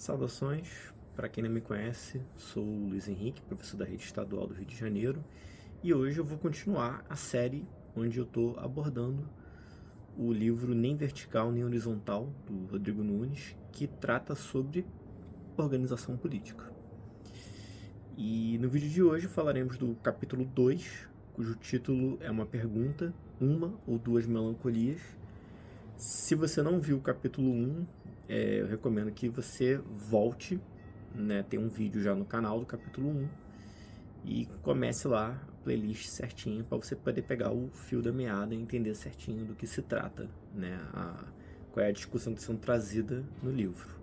Saudações, para quem não me conhece, sou o Luiz Henrique, professor da Rede Estadual do Rio de Janeiro, e hoje eu vou continuar a série onde eu estou abordando o livro Nem Vertical Nem Horizontal, do Rodrigo Nunes, que trata sobre organização política. E no vídeo de hoje falaremos do capítulo 2, cujo título é uma pergunta, uma ou duas melancolias. Se você não viu o capítulo 1, eu recomendo que você volte, né? Tem um vídeo já no canal do capítulo 1 e comece lá a playlist certinho para você poder pegar o fio da meada e entender certinho do que se trata, né? Qual é a discussão que está sendo trazida no livro.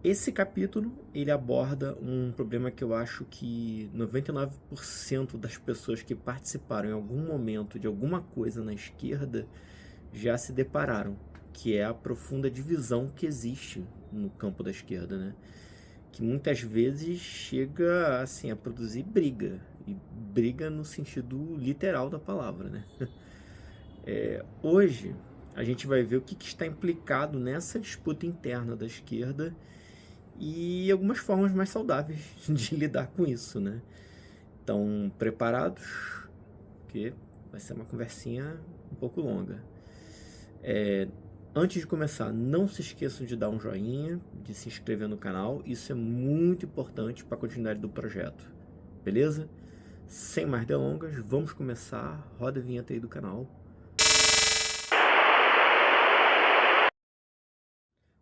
Esse capítulo, ele aborda um problema que eu acho que 99% das pessoas que participaram em algum momento de alguma coisa na esquerda já se depararam, que é a profunda divisão que existe no campo da esquerda, né? Que muitas vezes chega assim a produzir briga, e briga no sentido literal da palavra, né? Hoje a gente vai ver o que está implicado nessa disputa interna da esquerda e algumas formas mais saudáveis de lidar com isso, né? Estão preparados? Porque vai ser uma conversinha um pouco longa. Antes de começar, não se esqueçam de dar um joinha, de se inscrever no canal, isso é muito importante para a continuidade do projeto, beleza? Sem mais delongas, vamos começar, roda a vinheta aí do canal.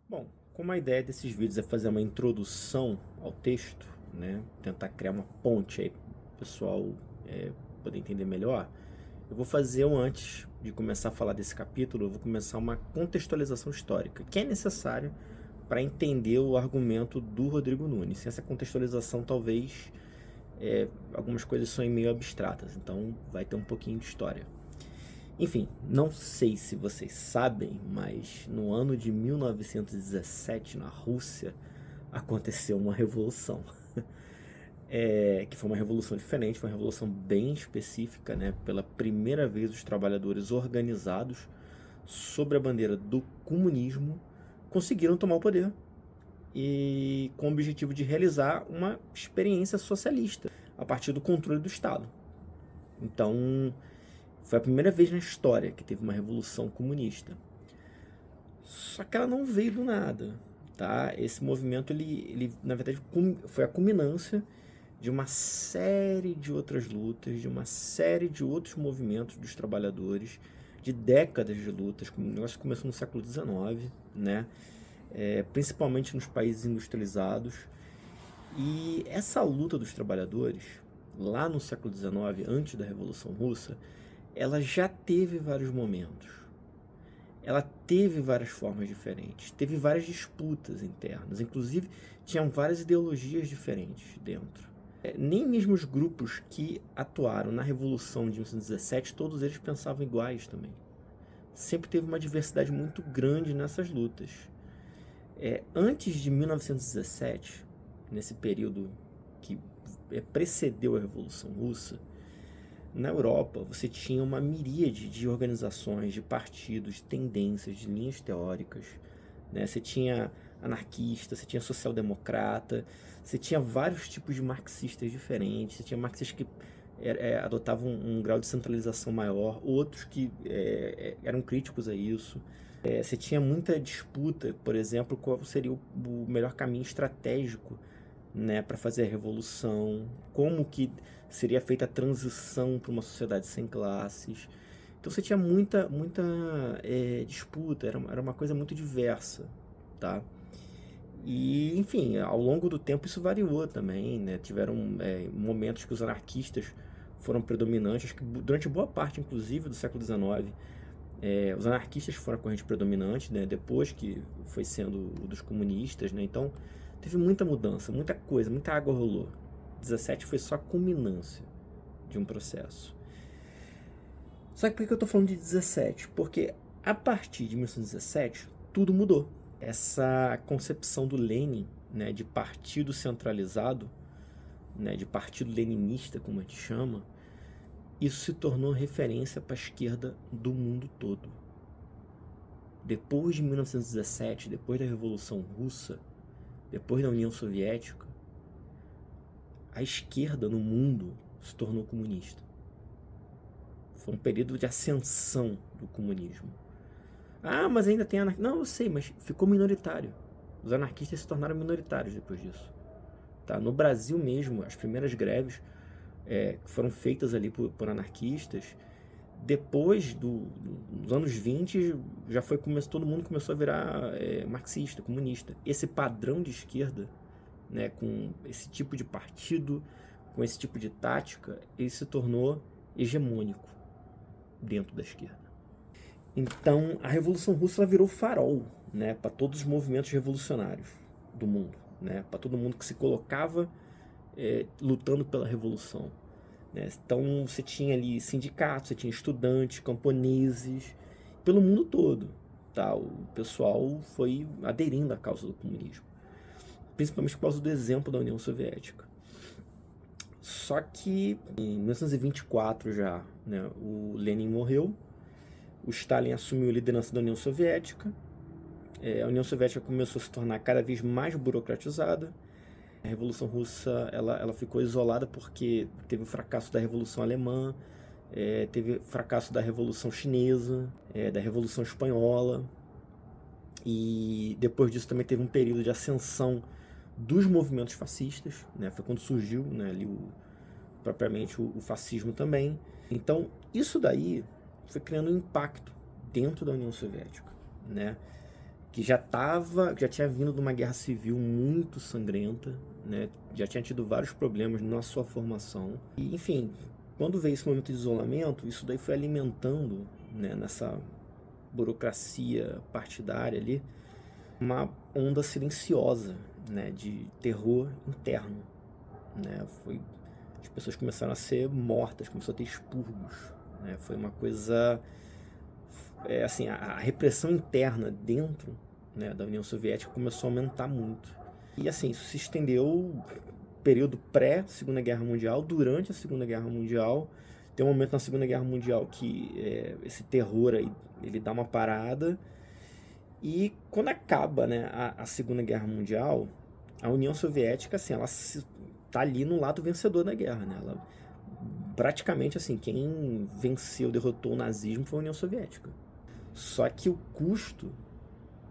Bom, como a ideia desses vídeos é fazer uma introdução ao texto, né, tentar criar uma ponte aí para o pessoal poder entender melhor, eu vou fazer antes de começar a falar desse capítulo, eu vou começar uma contextualização histórica, que é necessário para entender o argumento do Rodrigo Nunes. Sem essa contextualização, talvez algumas coisas são meio abstratas, então vai ter um pouquinho de história. Enfim, não sei se vocês sabem, mas no ano de 1917, na Rússia, aconteceu uma revolução. Que foi uma revolução diferente, foi uma revolução bem específica, né? Pela primeira vez os trabalhadores organizados sob a bandeira do comunismo conseguiram tomar o poder e com o objetivo de realizar uma experiência socialista a partir do controle do Estado. Então, foi a primeira vez na história que teve uma revolução comunista. Só que ela não veio do nada, tá? Esse movimento, ele na verdade, foi a culminância de uma série de outras lutas, de uma série de outros movimentos dos trabalhadores, de décadas de lutas, o negócio começou no século XIX, né? Principalmente nos países industrializados. E essa luta dos trabalhadores, lá no século XIX, antes da Revolução Russa, ela já teve vários momentos. Ela teve várias formas diferentes, teve várias disputas internas, inclusive tinham várias ideologias diferentes dentro. Nem mesmo os grupos que atuaram na Revolução de 1917, todos eles pensavam iguais também. Sempre teve uma diversidade muito grande nessas lutas. Antes de 1917, nesse período que precedeu a Revolução Russa, na Europa você tinha uma miríade de organizações, de partidos, de tendências, de linhas teóricas, né? Você tinha anarquista, você tinha social-democrata, você tinha vários tipos de marxistas diferentes, você tinha marxistas que adotavam um grau de centralização maior, outros que eram críticos a isso. Você tinha muita disputa, por exemplo, qual seria o melhor caminho estratégico, né, para fazer a revolução, como que seria feita a transição para uma sociedade sem classes. Então você tinha muita disputa, era uma coisa muito diversa, tá? E, enfim, ao longo do tempo isso variou também, né? Tiveram momentos que os anarquistas foram predominantes, acho que durante boa parte, inclusive, do século XIX, os anarquistas foram a corrente predominante, né? Depois que foi sendo o dos comunistas, né? Então, teve muita mudança, muita coisa, muita água rolou. 17 foi só a culminância de um processo. Só que por que eu tô falando de 17? Porque a partir de 1917, tudo mudou. Essa concepção do Lenin, né, de partido centralizado, né, de partido leninista, como a gente chama, isso se tornou referência para a esquerda do mundo todo. Depois de 1917, depois da Revolução Russa, depois da União Soviética, a esquerda no mundo se tornou comunista. Foi um período de ascensão do comunismo. Ah, mas ainda tem anarquia. Não, eu sei, mas ficou minoritário. Os anarquistas se tornaram minoritários depois disso. Tá? No Brasil mesmo, as primeiras greves que foram feitas ali por anarquistas, depois dos anos 20, todo mundo começou a virar marxista, comunista. Esse padrão de esquerda, né, com esse tipo de partido, com esse tipo de tática, ele se tornou hegemônico dentro da esquerda. Então, a Revolução Russa ela virou farol, né, para todos os movimentos revolucionários do mundo, né, para todo mundo que se colocava lutando pela revolução. Né? Então, você tinha ali sindicatos, você tinha estudantes, camponeses, pelo mundo todo. Tá? O pessoal foi aderindo à causa do comunismo, principalmente por causa do exemplo da União Soviética. Só que em 1924 já, né, o Lenin morreu, o Stalin assumiu a liderança da União Soviética, a União Soviética começou a se tornar cada vez mais burocratizada. A Revolução Russa ela ficou isolada porque teve o fracasso da Revolução Alemã, teve o fracasso da Revolução Chinesa, da Revolução Espanhola, e depois disso também teve um período de ascensão dos movimentos fascistas, né? Foi quando surgiu, né, ali propriamente o fascismo também. Então isso daí foi criando um impacto dentro da União Soviética, né? Que já tinha vindo de uma guerra civil muito sangrenta, né? Já tinha tido vários problemas na sua formação. E, enfim, quando veio esse momento de isolamento, isso daí foi alimentando, né, nessa burocracia partidária ali, uma onda silenciosa, né, de terror interno. Né? As pessoas começaram a ser mortas, começou a ter expurgos. Né? Foi uma coisa... assim, a repressão interna dentro, né, da União Soviética começou a aumentar muito. E assim, isso se estendeu período pré-Segunda Guerra Mundial, durante a Segunda Guerra Mundial. Tem um momento na Segunda Guerra Mundial que esse terror aí, ele dá uma parada. E quando acaba, né, a Segunda Guerra Mundial, a União Soviética, assim, ela tá ali no lado vencedor da guerra, né? Ela, praticamente, assim, quem venceu, derrotou o nazismo foi a União Soviética. Só que o custo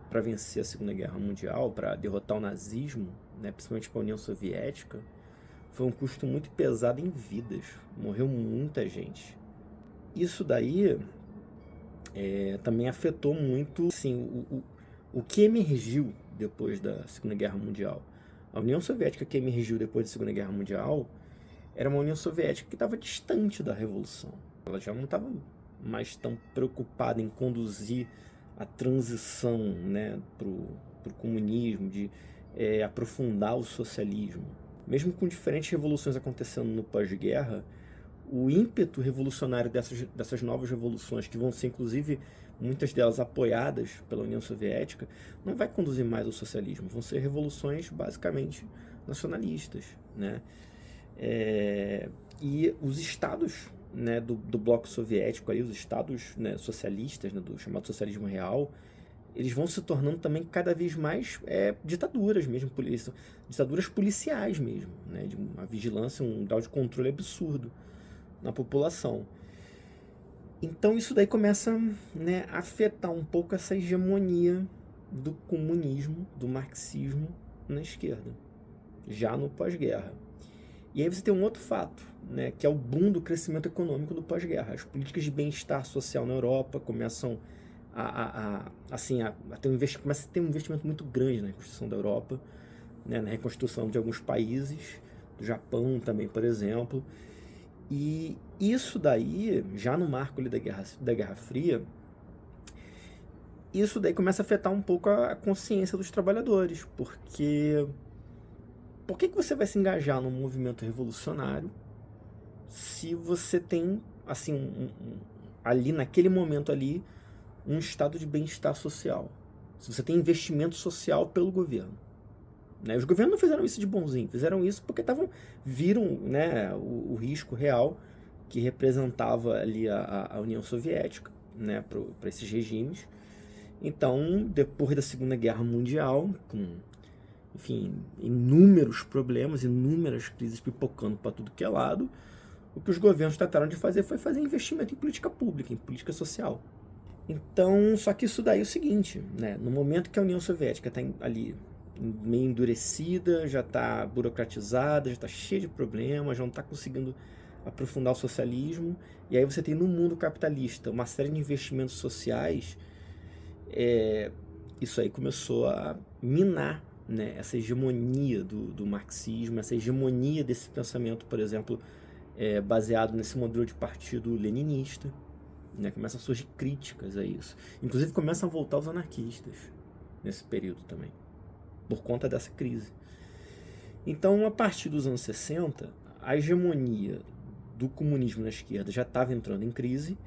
para vencer a Segunda Guerra Mundial, para derrotar o nazismo, né, principalmente para a União Soviética, foi um custo muito pesado em vidas. Morreu muita gente. Isso daí também afetou muito, assim, o que emergiu depois da Segunda Guerra Mundial. A União Soviética que emergiu depois da Segunda Guerra Mundial era uma União Soviética que estava distante da Revolução. Ela já não estava mais tão preocupada em conduzir a transição, né, para o comunismo, de aprofundar o socialismo. Mesmo com diferentes revoluções acontecendo no pós-guerra, o ímpeto revolucionário dessas novas revoluções, que vão ser inclusive muitas delas apoiadas pela União Soviética, não vai conduzir mais ao socialismo. Vão ser revoluções basicamente nacionalistas, né? E os estados, né, do bloco soviético, ali, os estados, né, socialistas, né, do chamado socialismo real, eles vão se tornando também cada vez mais ditaduras mesmo, ditaduras policiais mesmo, né, de uma vigilância, um grau de controle absurdo na população. Então isso daí começa, né, a afetar um pouco essa hegemonia do comunismo, do marxismo na esquerda, já no pós-guerra. E aí você tem um outro fato, né, que é o boom do crescimento econômico do pós-guerra. As políticas de bem-estar social na Europa começam começa a ter um investimento muito grande na reconstrução da Europa, né, na reconstrução de alguns países, do Japão também, por exemplo. E isso daí, já no marco ali da Guerra Fria, isso daí começa a afetar um pouco a consciência dos trabalhadores, porque por que você vai se engajar num movimento revolucionário se você tem, assim, ali naquele momento ali, um estado de bem-estar social? Se você tem investimento social pelo governo. Né? Os governos não fizeram isso de bonzinho, fizeram isso porque viram, né, o risco real que representava ali a União Soviética, né, para esses regimes. Então, depois da Segunda Guerra Mundial, com enfim, inúmeros problemas, inúmeras crises pipocando para tudo que é lado, o que os governos trataram de fazer foi fazer investimento em política pública, em política social. Então, só que isso daí é o seguinte, né? No momento que a União Soviética está ali meio endurecida, já está burocratizada, já está cheia de problemas, já não está conseguindo aprofundar o socialismo, e aí você tem no mundo capitalista uma série de investimentos sociais, isso aí começou a minar, né, essa hegemonia do marxismo, essa hegemonia desse pensamento, por exemplo, baseado nesse modelo de partido leninista, né, começam a surgir críticas a isso. Inclusive começam a voltar os anarquistas nesse período também, por conta dessa crise. Então, a partir dos anos 60, a hegemonia do comunismo na esquerda já estava entrando em crise,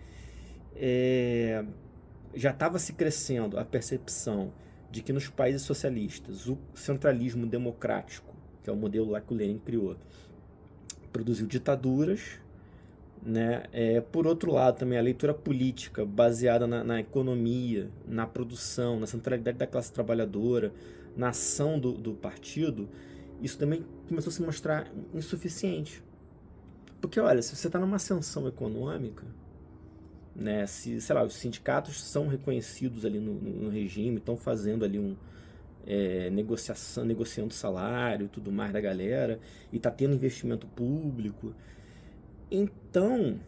já estava se crescendo a percepção de que nos países socialistas o centralismo democrático, que é o modelo lá que o Lenin criou, produziu ditaduras, né? Por outro lado, também a leitura política baseada na economia, na produção, na centralidade da classe trabalhadora, na ação do partido, isso também começou a se mostrar insuficiente. Porque, olha, se você está numa ascensão econômica, né, se, sei lá, os sindicatos são reconhecidos ali no regime, estão fazendo ali negociando salário e tudo mais da galera, e está tendo investimento público. Então,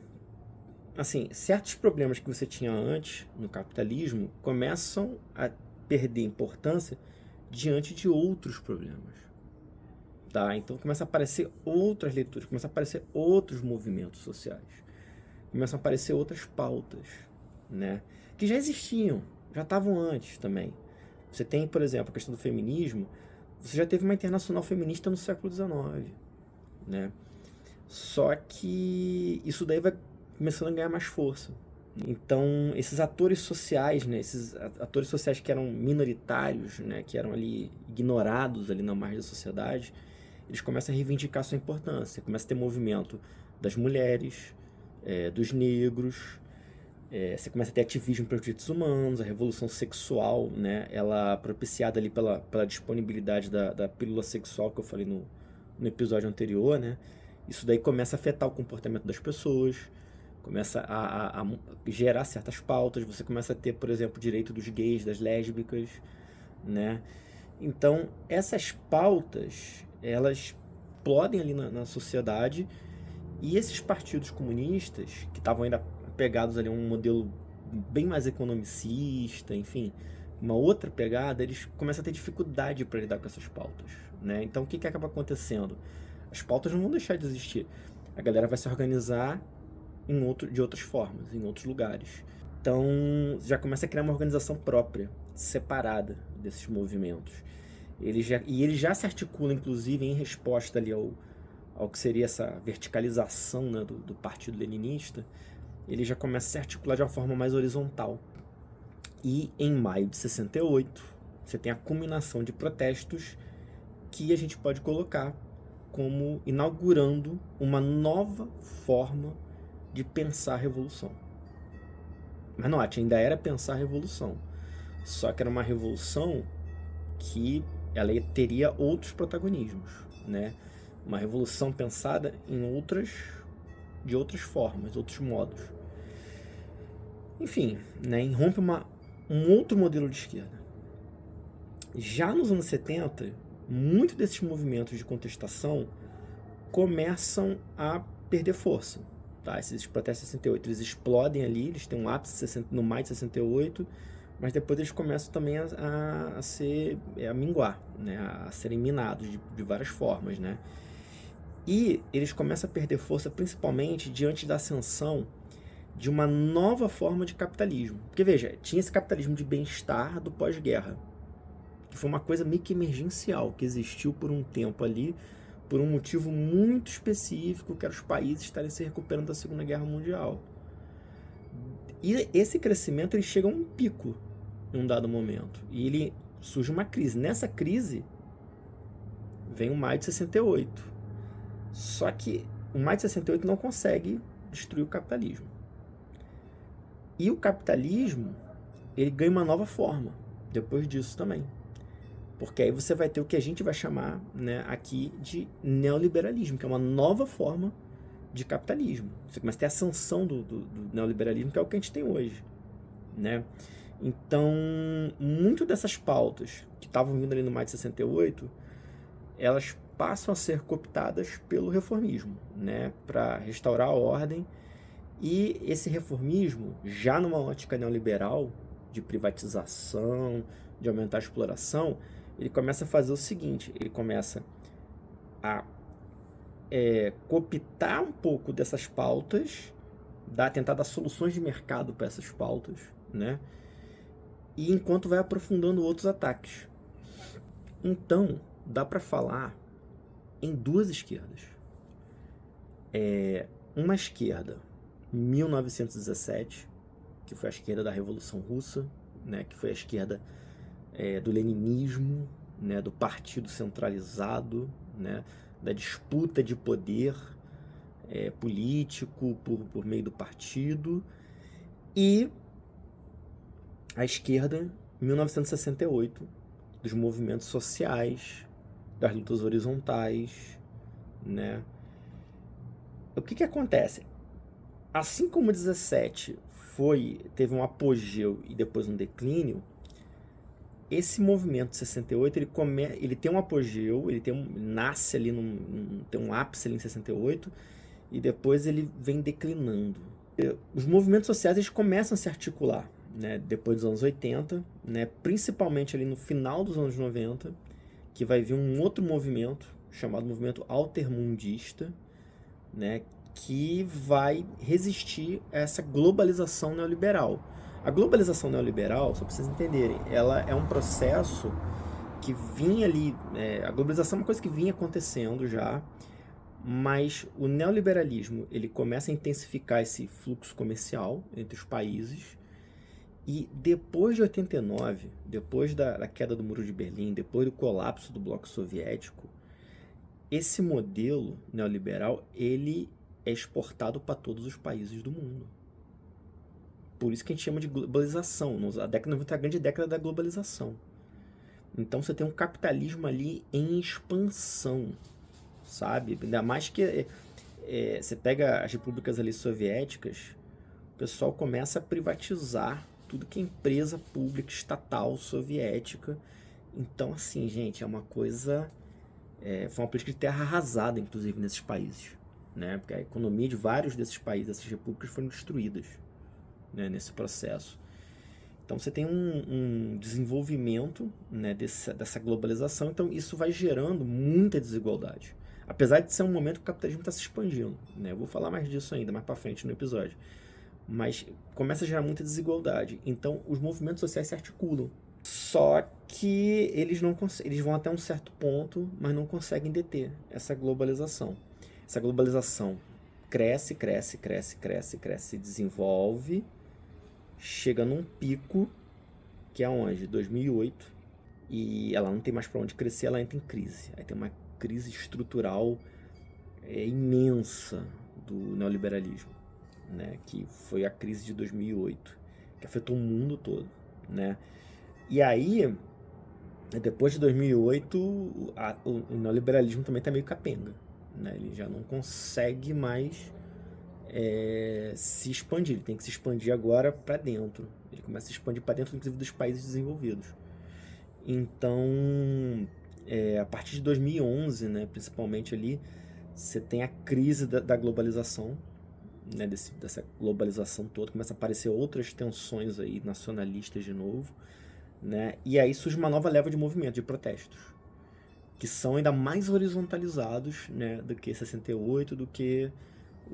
assim, certos problemas que você tinha antes no capitalismo começam a perder importância diante de outros problemas. Tá? Então começa a aparecer outras leituras, começa a aparecer outros movimentos sociais, começam a aparecer outras pautas, né? Que já existiam, já estavam antes também. Você tem, por exemplo, a questão do feminismo, você já teve uma internacional feminista no século XIX, né? Só que isso daí vai começando a ganhar mais força. Então, esses atores sociais, né, esses atores sociais que eram minoritários, né, que eram ali ignorados ali na margem da sociedade, eles começam a reivindicar sua importância. Começa a ter movimento das mulheres, dos negros, você começa a ter ativismo pelos direitos humanos, a revolução sexual, né, ela propiciada ali pela disponibilidade da pílula sexual que eu falei no episódio anterior, né. Isso daí começa a afetar o comportamento das pessoas, começa a gerar certas pautas, você começa a ter, por exemplo, o direito dos gays, das lésbicas, né? Então, essas pautas, elas explodem ali na sociedade, e esses partidos comunistas, que estavam ainda pegados ali a um modelo bem mais economicista, enfim, uma outra pegada, eles começam a ter dificuldade para lidar com essas pautas, né? Então, o que acaba acontecendo? As pautas não vão deixar de existir. A galera vai se organizar de outras formas, em outros lugares. Então, já começa a criar uma organização própria, separada desses movimentos. Ele já se articula, inclusive, em resposta ali ao que seria essa verticalização, né, do partido leninista. Ele já começa a se articular de uma forma mais horizontal. E em maio de 68, você tem a culminação de protestos que a gente pode colocar como inaugurando uma nova forma de pensar a revolução. Mas note, ainda era pensar a revolução, só que era uma revolução que ela teria outros protagonismos, né? Uma revolução pensada de outras formas, outros modos. Enfim, né? Irrompe um outro modelo de esquerda. Já nos anos 70, muitos desses movimentos de contestação começam a perder força. Tá? Esses protestos de 68, eles explodem ali, eles têm um ápice no maio de 68, mas depois eles começam também a minguar, né? A serem minados de várias formas, né? E eles começam a perder força principalmente diante da ascensão de uma nova forma de capitalismo. Porque veja, tinha esse capitalismo de bem-estar do pós-guerra, que foi uma coisa meio que emergencial, que existiu por um tempo ali, por um motivo muito específico, que era os países estarem se recuperando da Segunda Guerra Mundial. E esse crescimento ele chega a um pico em um dado momento, e ele surge uma crise. Nessa crise vem o maio de 68. Só que o maio de 68 não consegue destruir o capitalismo. E o capitalismo ele ganha uma nova forma depois disso também. Porque aí você vai ter o que a gente vai chamar, né, aqui de neoliberalismo, que é uma nova forma de capitalismo. Você começa a ter a sanção do neoliberalismo, que é o que a gente tem hoje, né? Então, muito dessas pautas que estavam vindo ali no Maio de 68, elas passam a ser cooptadas pelo reformismo, né, para restaurar a ordem. E esse reformismo, já numa ótica neoliberal, de privatização, de aumentar a exploração, ele começa a fazer o seguinte, ele começa a cooptar um pouco dessas pautas, tentar dar soluções de mercado para essas pautas, né? E enquanto vai aprofundando outros ataques. Então, dá para falar em duas esquerdas. Uma esquerda, 1917, que foi a esquerda da Revolução Russa, né, que foi a esquerda do leninismo, né, do partido centralizado, né, da disputa de poder político por meio do partido, e a esquerda, 1968, dos movimentos sociais, das lutas horizontais, né? O que acontece? Assim como o 17 teve um apogeu e depois um declínio, esse movimento de 68, ele tem um apogeu, nasce ali, tem um ápice ali em 68, e depois ele vem declinando. Os movimentos sociais, eles começam a se articular, né, depois dos anos 80, né, principalmente ali no final dos anos 90, que vai vir um outro movimento, chamado movimento altermundista, né, que vai resistir a essa globalização neoliberal. A globalização neoliberal, só para vocês entenderem, ela é um processo que vinha ali, a globalização é uma coisa que vinha acontecendo já, mas o neoliberalismo, ele começa a intensificar esse fluxo comercial entre os países, e depois de 89, depois da queda do Muro de Berlim, depois do colapso do bloco soviético, esse modelo neoliberal, ele é exportado para todos os países do mundo. Por isso que a gente chama de globalização. A década de 90 é a grande década da globalização. Então você tem um capitalismo ali em expansão, sabe? Ainda mais que você pega as repúblicas ali soviéticas, o pessoal começa a privatizar tudo que é empresa pública, estatal, soviética. Então, assim, gente, é uma coisa... foi uma política de terra arrasada, inclusive, nesses países, né? Porque a economia de vários desses países, dessas repúblicas, foram destruídas, né, nesse processo. Então você tem um desenvolvimento, né, dessa globalização, então isso vai gerando muita desigualdade. Apesar de ser um momento que o capitalismo está se expandindo, né? Eu vou falar mais disso ainda, mais para frente no episódio. Mas começa a gerar muita desigualdade. Então os movimentos sociais se articulam. Só que eles vão até um certo ponto, mas não conseguem deter essa globalização. Essa globalização cresce, cresce, cresce, cresce, cresce, se desenvolve, chega num pico, que é onde? 2008, e ela não tem mais para onde crescer, ela entra em crise. Aí tem uma crise estrutural imensa do neoliberalismo, né, que foi a crise de 2008, que afetou o mundo todo, né? E aí, depois de 2008, o neoliberalismo também está meio capenga, né? Ele já não consegue mais se expandir, ele tem que se expandir agora para dentro. Ele começa a se expandir para dentro, inclusive, dos países desenvolvidos. Então, a partir de 2011, né, principalmente ali, você tem a crise da globalização, né, dessa globalização toda, começa a aparecer outras tensões aí nacionalistas de novo, né, e aí surge uma nova leva de movimento, de protestos, que são ainda mais horizontalizados, né, do que 68, do que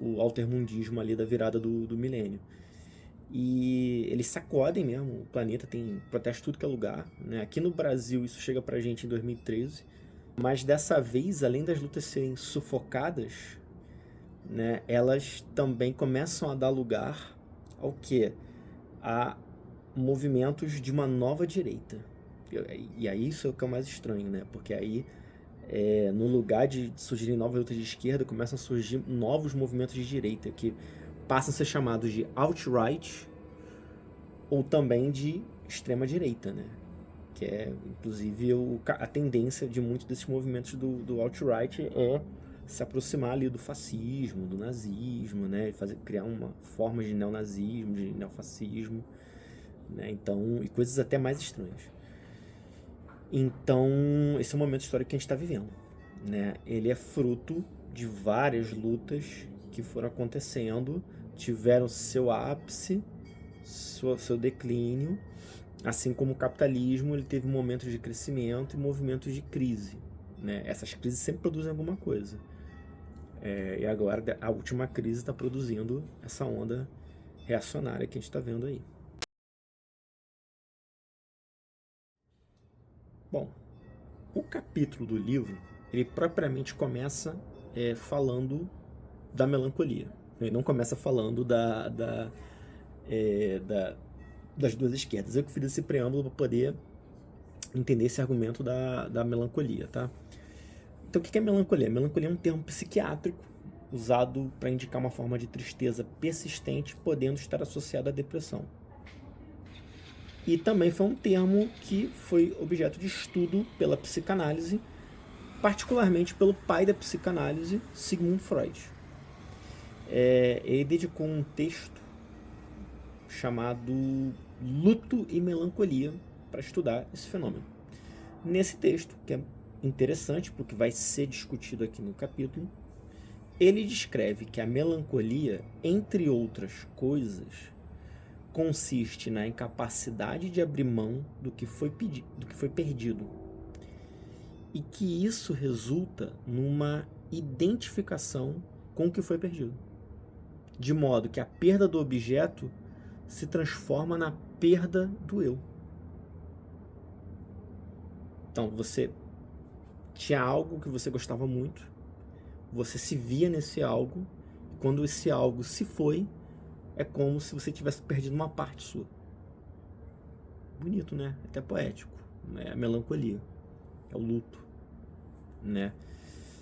o altermundismo ali da virada do milênio. E eles sacodem mesmo o planeta, tem protesto tudo que é lugar, né? Aqui no Brasil isso chega pra gente em 2013, mas dessa vez, além das lutas serem sufocadas, né, elas também começam a dar lugar ao quê? A movimentos de uma nova direita. E aí isso é o que é o mais estranho, né? Porque aí, no lugar de surgirem novas lutas de esquerda, começam a surgir novos movimentos de direita, que passam a ser chamados de alt-right ou também de extrema-direita, né? Que é, inclusive, a tendência de muitos desses movimentos do alt-right é se aproximar ali do fascismo, do nazismo, né? Criar uma forma de neonazismo, de neofascismo, né? Então, e coisas até mais estranhas. Então, esse é o momento histórico que a gente está vivendo, né? Ele é fruto de várias lutas que foram acontecendo, tiveram seu ápice, seu declínio, assim como o capitalismo, ele teve momentos de crescimento e movimentos de crise, né? Essas crises sempre produzem alguma coisa. E agora a última crise está produzindo essa onda reacionária que a gente está vendo aí. Bom, o capítulo do livro, ele propriamente começa falando da melancolia. Ele não começa falando das duas esquerdas. Eu que fiz esse preâmbulo para poder entender esse argumento da melancolia, tá? Então, o que é melancolia? Melancolia é um termo psiquiátrico usado para indicar uma forma de tristeza persistente, podendo estar associada à depressão. E também foi um termo que foi objeto de estudo pela psicanálise, particularmente pelo pai da psicanálise, Sigmund Freud. Ele dedicou um texto chamado Luto e Melancolia para estudar esse fenômeno. Nesse texto, que é interessante porque vai ser discutido aqui no capítulo, ele descreve que a melancolia, entre outras coisas, consiste na incapacidade de abrir mão do que foi perdido, e que isso resulta numa identificação com o que foi perdido, de modo que a perda do objeto se transforma na perda do eu. Então, você tinha algo que você gostava muito, você se via nesse algo, e quando esse algo se foi, é como se você tivesse perdido uma parte sua. Bonito, né? Até poético. É a melancolia, é o luto, né?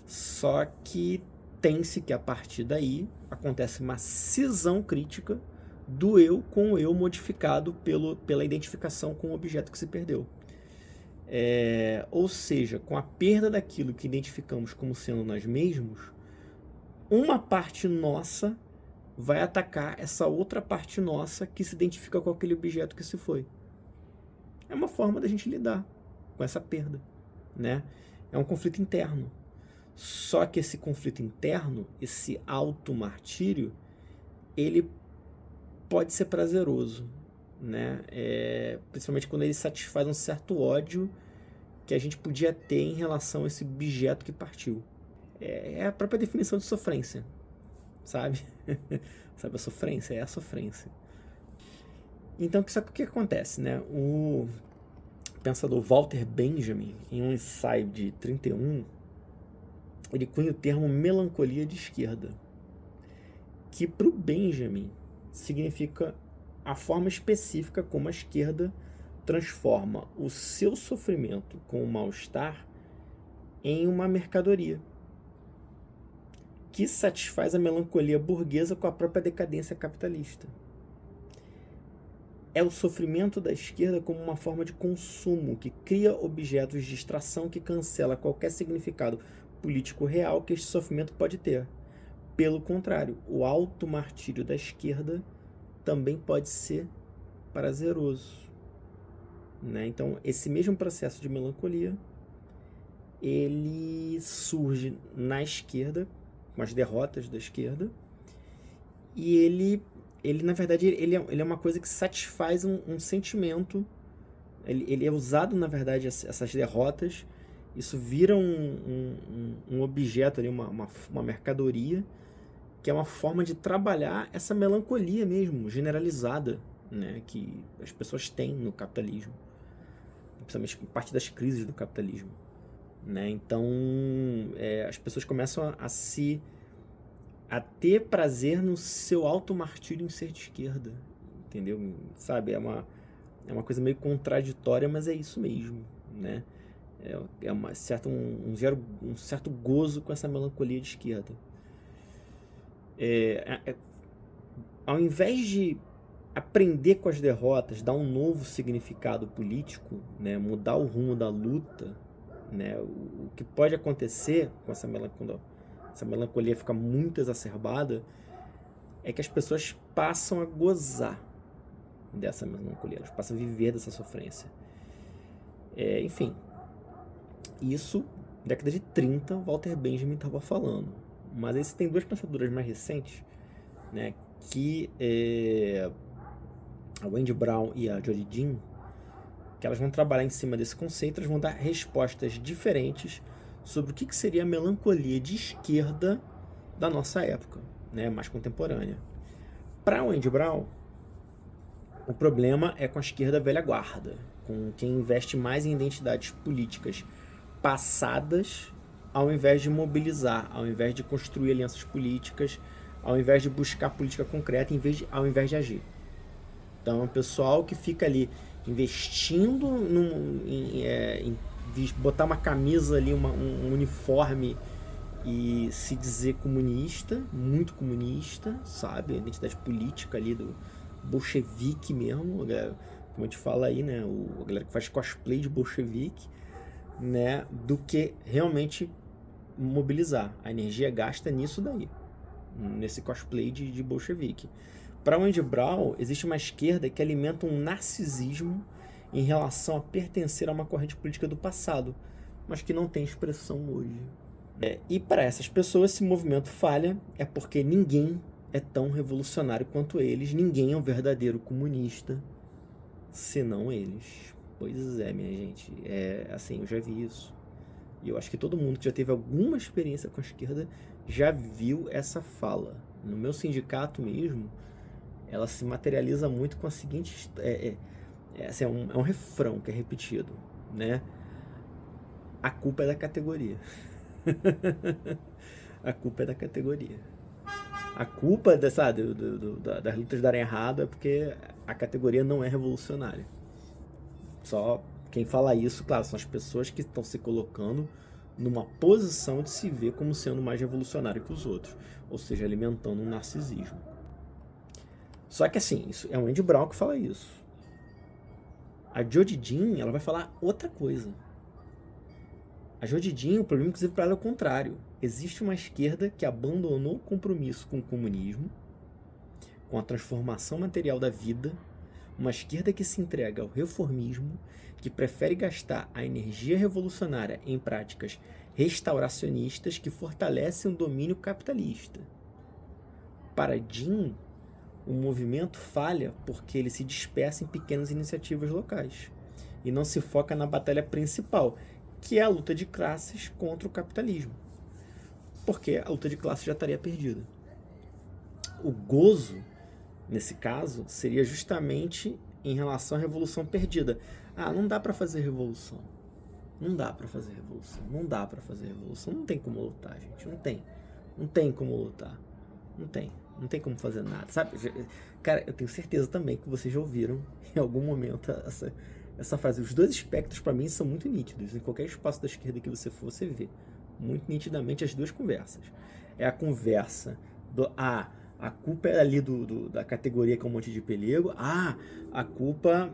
Só que tem-se que a partir daí acontece uma cisão crítica do eu com o eu modificado pela identificação com o objeto que se perdeu. Ou seja, com a perda daquilo que identificamos como sendo nós mesmos, uma parte nossa vai atacar essa outra parte nossa que se identifica com aquele objeto que se foi. É uma forma da gente lidar com essa perda, né? É um conflito interno. Só que esse conflito interno, esse auto-martírio, ele pode ser prazeroso, né? Principalmente quando ele satisfaz um certo ódio que a gente podia ter em relação a esse objeto que partiu. É a própria definição de sofrência, sabe? Sabe a sofrência? É a sofrência. Então, só que o que acontece, né? O pensador Walter Benjamin, em um ensaio de 31, ele cunha o termo melancolia de esquerda, que para o Benjamin significa a forma específica como a esquerda transforma o seu sofrimento com o mal-estar em uma mercadoria que satisfaz a melancolia burguesa com a própria decadência capitalista. É o sofrimento da esquerda como uma forma de consumo que cria objetos de distração que cancela qualquer significado político real que este sofrimento pode ter. Pelo contrário, o auto-martírio da esquerda também pode ser prazeroso, né? Então, esse mesmo processo de melancolia, ele surge na esquerda, com as derrotas da esquerda, e ele na verdade, ele é uma coisa que satisfaz um sentimento, ele é usado, na verdade, essas derrotas, isso vira um objeto, ali, uma mercadoria, que é uma forma de trabalhar essa melancolia mesmo, generalizada, né, que as pessoas têm no capitalismo, principalmente parte das crises do capitalismo, né? Então, as pessoas começam a ter prazer no seu auto-martírio em ser de esquerda, entendeu? Sabe, é uma coisa meio contraditória, mas é isso mesmo, né? Gera um certo gozo com essa melancolia de esquerda. Ao invés de aprender com as derrotas, dar um novo significado político, né, mudar o rumo da luta, né, o que pode acontecer com essa melancolia fica muito exacerbada, é que as pessoas passam a gozar dessa melancolia, elas passam a viver dessa sofrência. Enfim, isso, década de 30, Walter Benjamin estava falando. Mas aí você tem duas pensadoras mais recentes, né, que a Wendy Brown e a Jodie Dean, que elas vão trabalhar em cima desse conceito, elas vão dar respostas diferentes sobre o que seria a melancolia de esquerda da nossa época, né, mais contemporânea. Para Wendy Brown, o problema é com a esquerda velha guarda, com quem investe mais em identidades políticas passadas, ao invés de mobilizar, ao invés de construir alianças políticas, ao invés de buscar política concreta, ao invés de agir. Então, é um pessoal que fica ali investindo em botar uma camisa ali, um uniforme e se dizer comunista, muito comunista, sabe? A identidade política ali do bolchevique mesmo, como a gente fala aí, né? A galera que faz cosplay de bolchevique, né? Do que realmente mobilizar. A energia gasta nisso daí, nesse cosplay de bolchevique. Para Wendy Brown, existe uma esquerda que alimenta um narcisismo em relação a pertencer a uma corrente política do passado, mas que não tem expressão hoje. E para essas pessoas, esse movimento falha é porque ninguém é tão revolucionário quanto eles, ninguém é um verdadeiro comunista, senão eles. Pois é, minha gente, assim, eu já vi isso. E eu acho que todo mundo que já teve alguma experiência com a esquerda já viu essa fala. No meu sindicato mesmo, ela se materializa muito com a seguinte... assim, é um refrão que é repetido, né? A culpa é da categoria. A culpa é da categoria. A culpa das lutas darem errado é porque a categoria não é revolucionária. Só quem fala isso, claro, são as pessoas que estão se colocando numa posição de se ver como sendo mais revolucionário que os outros, ou seja, alimentando um narcisismo. Só que assim, isso é o Wendy Brown que fala isso. A Jodie Dean, ela vai falar outra coisa. A Jodie Dean, o problema inclusive para ela é o contrário. Existe uma esquerda que abandonou o compromisso com o comunismo, com a transformação material da vida, uma esquerda que se entrega ao reformismo, que prefere gastar a energia revolucionária em práticas restauracionistas que fortalecem o domínio capitalista. Para Dean, o movimento falha porque ele se dispersa em pequenas iniciativas locais e não se foca na batalha principal, que é a luta de classes contra o capitalismo. Porque a luta de classes já estaria perdida. O gozo, nesse caso, seria justamente em relação à revolução perdida. Não dá para fazer revolução. Não dá para fazer revolução. Não dá para fazer revolução. Não tem como lutar, gente. Não tem. Não tem como lutar. Não tem. Não tem como fazer nada, sabe? Cara, eu tenho certeza também que vocês já ouviram em algum momento essa frase. Os dois espectros, para mim, são muito nítidos. Em qualquer espaço da esquerda que você for, você vê muito nitidamente as duas conversas. É a conversa do... a culpa é ali da categoria que é um monte de pelego. A culpa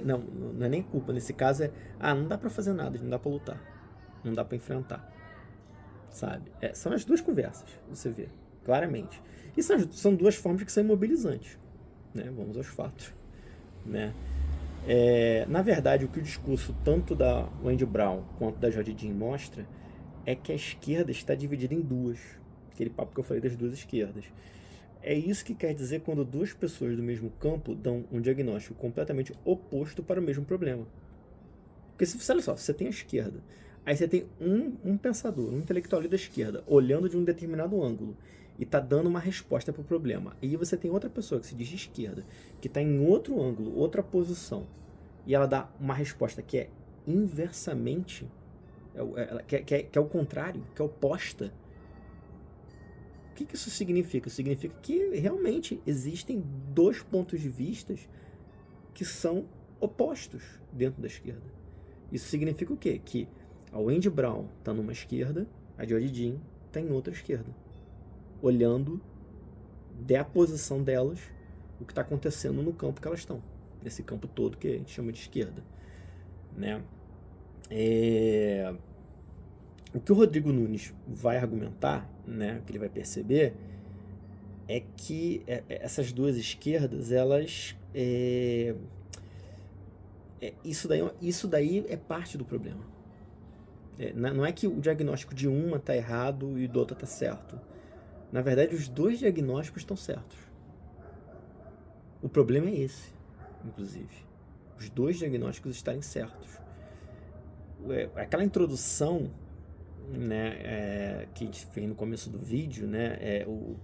não é nem culpa. Nesse caso não dá pra fazer nada, não dá pra lutar. Não dá pra enfrentar. Sabe? São as duas conversas, você vê, claramente. E são duas formas que são imobilizantes. Né? Vamos aos fatos. Né? Na verdade, o que o discurso tanto da Wendy Brown quanto da Jodie Dean mostra é que a esquerda está dividida em duas. Aquele papo que eu falei das duas esquerdas. É isso que quer dizer quando duas pessoas do mesmo campo dão um diagnóstico completamente oposto para o mesmo problema. Porque olha só, você tem a esquerda, aí você tem um pensador, um intelectual ali da esquerda, olhando de um determinado ângulo e está dando uma resposta para o problema. E aí você tem outra pessoa que se diz de esquerda, que está em outro ângulo, outra posição, e ela dá uma resposta que é inversamente, que é o contrário, que é oposta. O que isso significa? Isso significa que realmente existem dois pontos de vista que são opostos dentro da esquerda. Isso significa o quê? Que a Wendy Brown está numa esquerda, a Jodie Dean está em outra esquerda. Olhando da posição delas o que está acontecendo no campo que elas estão, nesse campo todo que a gente chama de esquerda, né? O que o Rodrigo Nunes vai argumentar, né, que ele vai perceber, é que essas duas esquerdas, elas... isso daí é parte do problema. Não é que o diagnóstico de uma está errado e do outro está certo. Na verdade, os dois diagnósticos estão certos. O problema é esse, inclusive. Os dois diagnósticos estarem certos. Aquela introdução, né, que a gente fez no começo do vídeo, né, o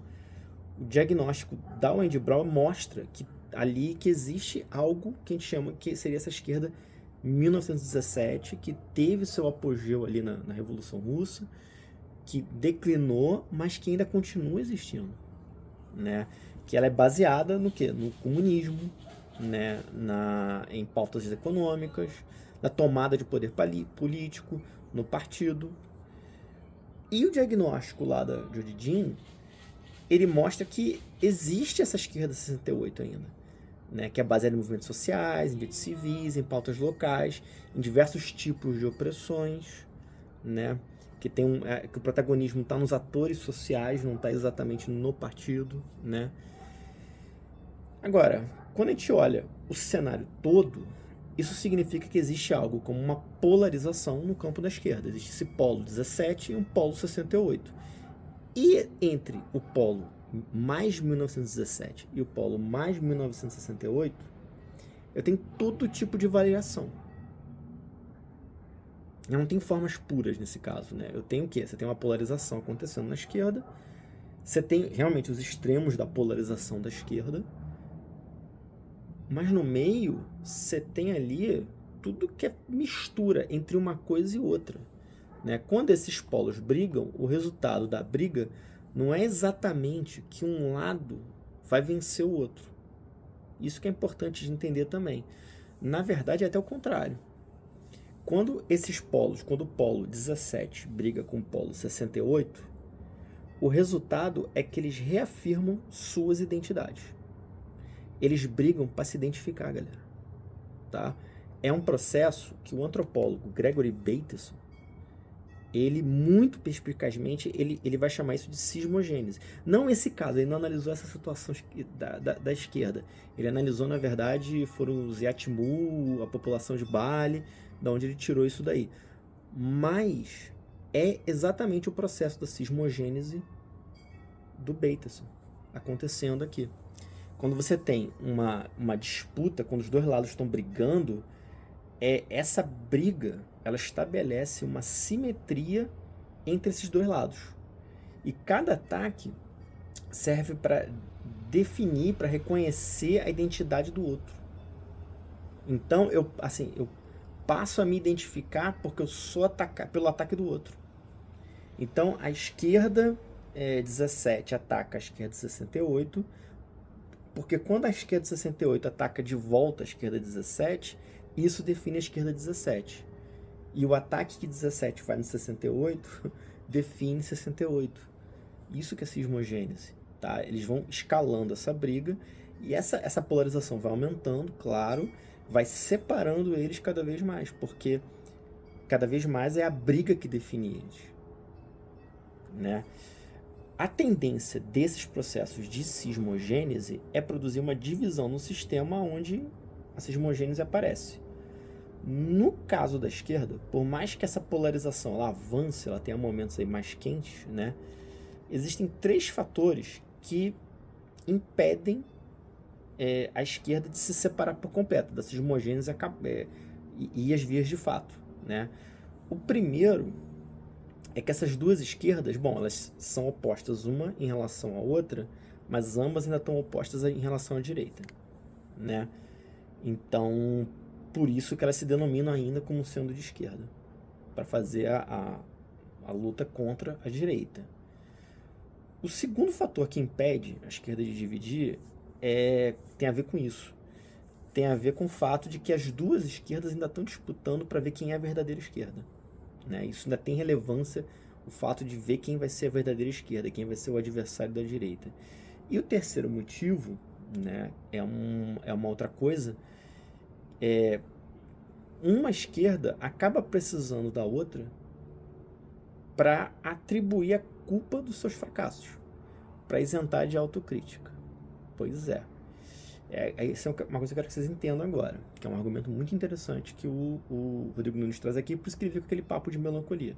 diagnóstico da Wendy Brown mostra que ali que existe algo que a gente chama que seria essa esquerda 1917, que teve seu apogeu ali na Revolução Russa, que declinou, mas que ainda continua existindo, né? Que ela é baseada no quê? No comunismo, né? Em pautas econômicas, na tomada de poder político, no partido. E o diagnóstico lá da Judy Jean, ele mostra que existe essa esquerda 68 ainda, né, que é baseada em movimentos sociais, em direitos civis, em pautas locais, em diversos tipos de opressões, né, que o protagonismo está nos atores sociais, não está exatamente no partido, né. Agora, quando a gente olha o cenário todo, isso significa que existe algo como uma polarização no campo da esquerda. Existe esse polo 17 e um polo 68. E entre o polo mais 1917 e o polo mais 1968, eu tenho todo tipo de variação. Eu não tenho formas puras nesse caso, né? Eu tenho o quê? Você tem uma polarização acontecendo na esquerda, você tem realmente os extremos da polarização da esquerda, mas no meio você tem ali tudo que é mistura entre uma coisa e outra, né? Quando esses polos brigam, o resultado da briga não é exatamente que um lado vai vencer o outro. Isso que é importante de entender também. Na verdade, é até o contrário. Quando o polo 17 briga com o polo 68, o resultado é que eles reafirmam suas identidades. Eles brigam para se identificar, galera. Tá? É um processo que o antropólogo Gregory Bateson, ele muito perspicazmente, ele vai chamar isso de cismogênese. Não esse caso, ele não analisou essa situação da esquerda. Ele analisou, na verdade, foram os Yatmu, a população de Bali, da onde ele tirou isso daí. Mas é exatamente o processo da cismogênese do Bateson acontecendo aqui. Quando você tem uma disputa, quando os dois lados estão brigando, essa briga, ela estabelece uma simetria entre esses dois lados. E cada ataque serve para definir, para reconhecer a identidade do outro. Então, eu passo a me identificar porque eu sou atacado pelo ataque do outro. Então, a esquerda 17 ataca a esquerda 68, porque quando a esquerda 68 ataca de volta a esquerda 17, isso define a esquerda 17. E o ataque que 17 faz no 68 define 68. Isso que é cismogênese. Tá? Eles vão escalando essa briga e essa polarização vai aumentando, claro, vai separando eles cada vez mais, porque cada vez mais é a briga que define eles. Né? A tendência desses processos de cismogênese é produzir uma divisão no sistema onde a cismogênese aparece. No caso da esquerda, por mais que essa polarização ela avance, ela tenha momentos aí mais quentes, né, existem 3 fatores que impedem a esquerda de se separar por completo da cismogênese e as vias de fato. Né? O primeiro é que essas duas esquerdas, bom, elas são opostas uma em relação à outra, mas ambas ainda estão opostas em relação à direita. Né? Então, por isso que elas se denominam ainda como sendo de esquerda, para fazer a luta contra a direita. O segundo fator que impede a esquerda de dividir tem a ver com isso. Tem a ver com o fato de que as duas esquerdas ainda estão disputando para ver quem é a verdadeira esquerda. Né? Isso ainda tem relevância, o fato de ver quem vai ser a verdadeira esquerda, quem vai ser o adversário da direita. E o terceiro motivo, né? É uma outra coisa. Uma esquerda acaba precisando da outra para atribuir a culpa dos seus fracassos, para isentar de autocrítica. Pois é. Isso é uma coisa que eu quero que vocês entendam agora, que é um argumento muito interessante que o Rodrigo Nunes traz aqui, por isso que ele fica aquele papo de melancolia.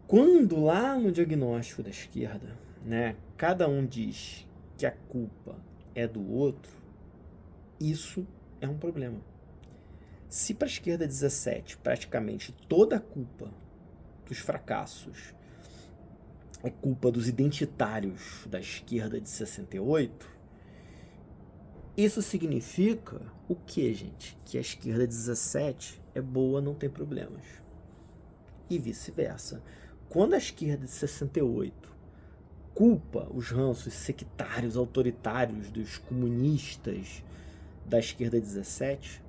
Quando lá no diagnóstico da esquerda, né, cada um diz que a culpa é do outro, isso é um problema. Se para a esquerda 17 praticamente toda a culpa dos fracassos é culpa dos identitários da esquerda de 68, isso significa o que, gente? Que a esquerda 17 é boa, não tem problemas. E vice-versa. Quando a esquerda de 68 culpa os ranços sectários, autoritários dos comunistas da esquerda 17,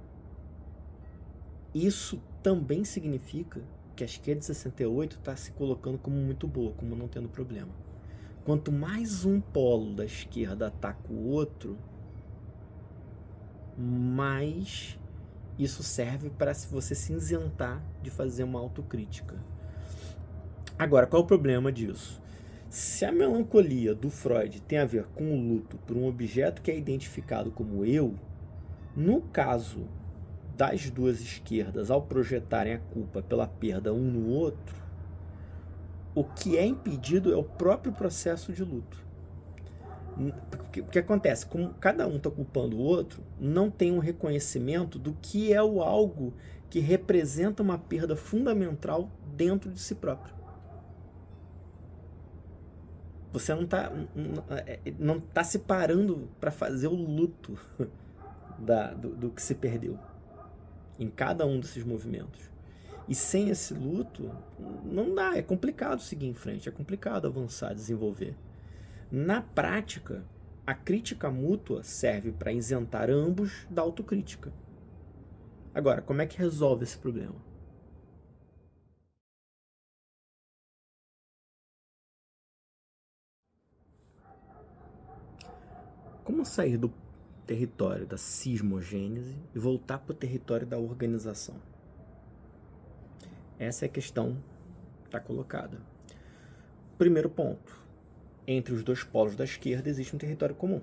isso também significa que a esquerda de 68 está se colocando como muito boa, como não tendo problema. Quanto mais um polo da esquerda ataca o outro, mais isso serve para você se isentar de fazer uma autocrítica. Agora, qual é o problema disso? Se a melancolia do Freud tem a ver com o luto por um objeto que é identificado como eu, no caso das duas esquerdas, ao projetarem a culpa pela perda um no outro, o que é impedido é o próprio processo de luto. O que acontece? Como cada um está culpando o outro, não tem um reconhecimento do que é o algo que representa uma perda fundamental dentro de si próprio. Você não tá se parando para fazer o luto do que se perdeu em cada um desses movimentos. E sem esse luto, não dá, é complicado seguir em frente, é complicado avançar, desenvolver. Na prática, a crítica mútua serve para isentar ambos da autocrítica. Agora, como é que resolve esse problema? Como sair do território da cismogênese e voltar para o território da organização? Essa é a questão que está colocada. Primeiro ponto. Entre os dois polos da esquerda existe um território comum.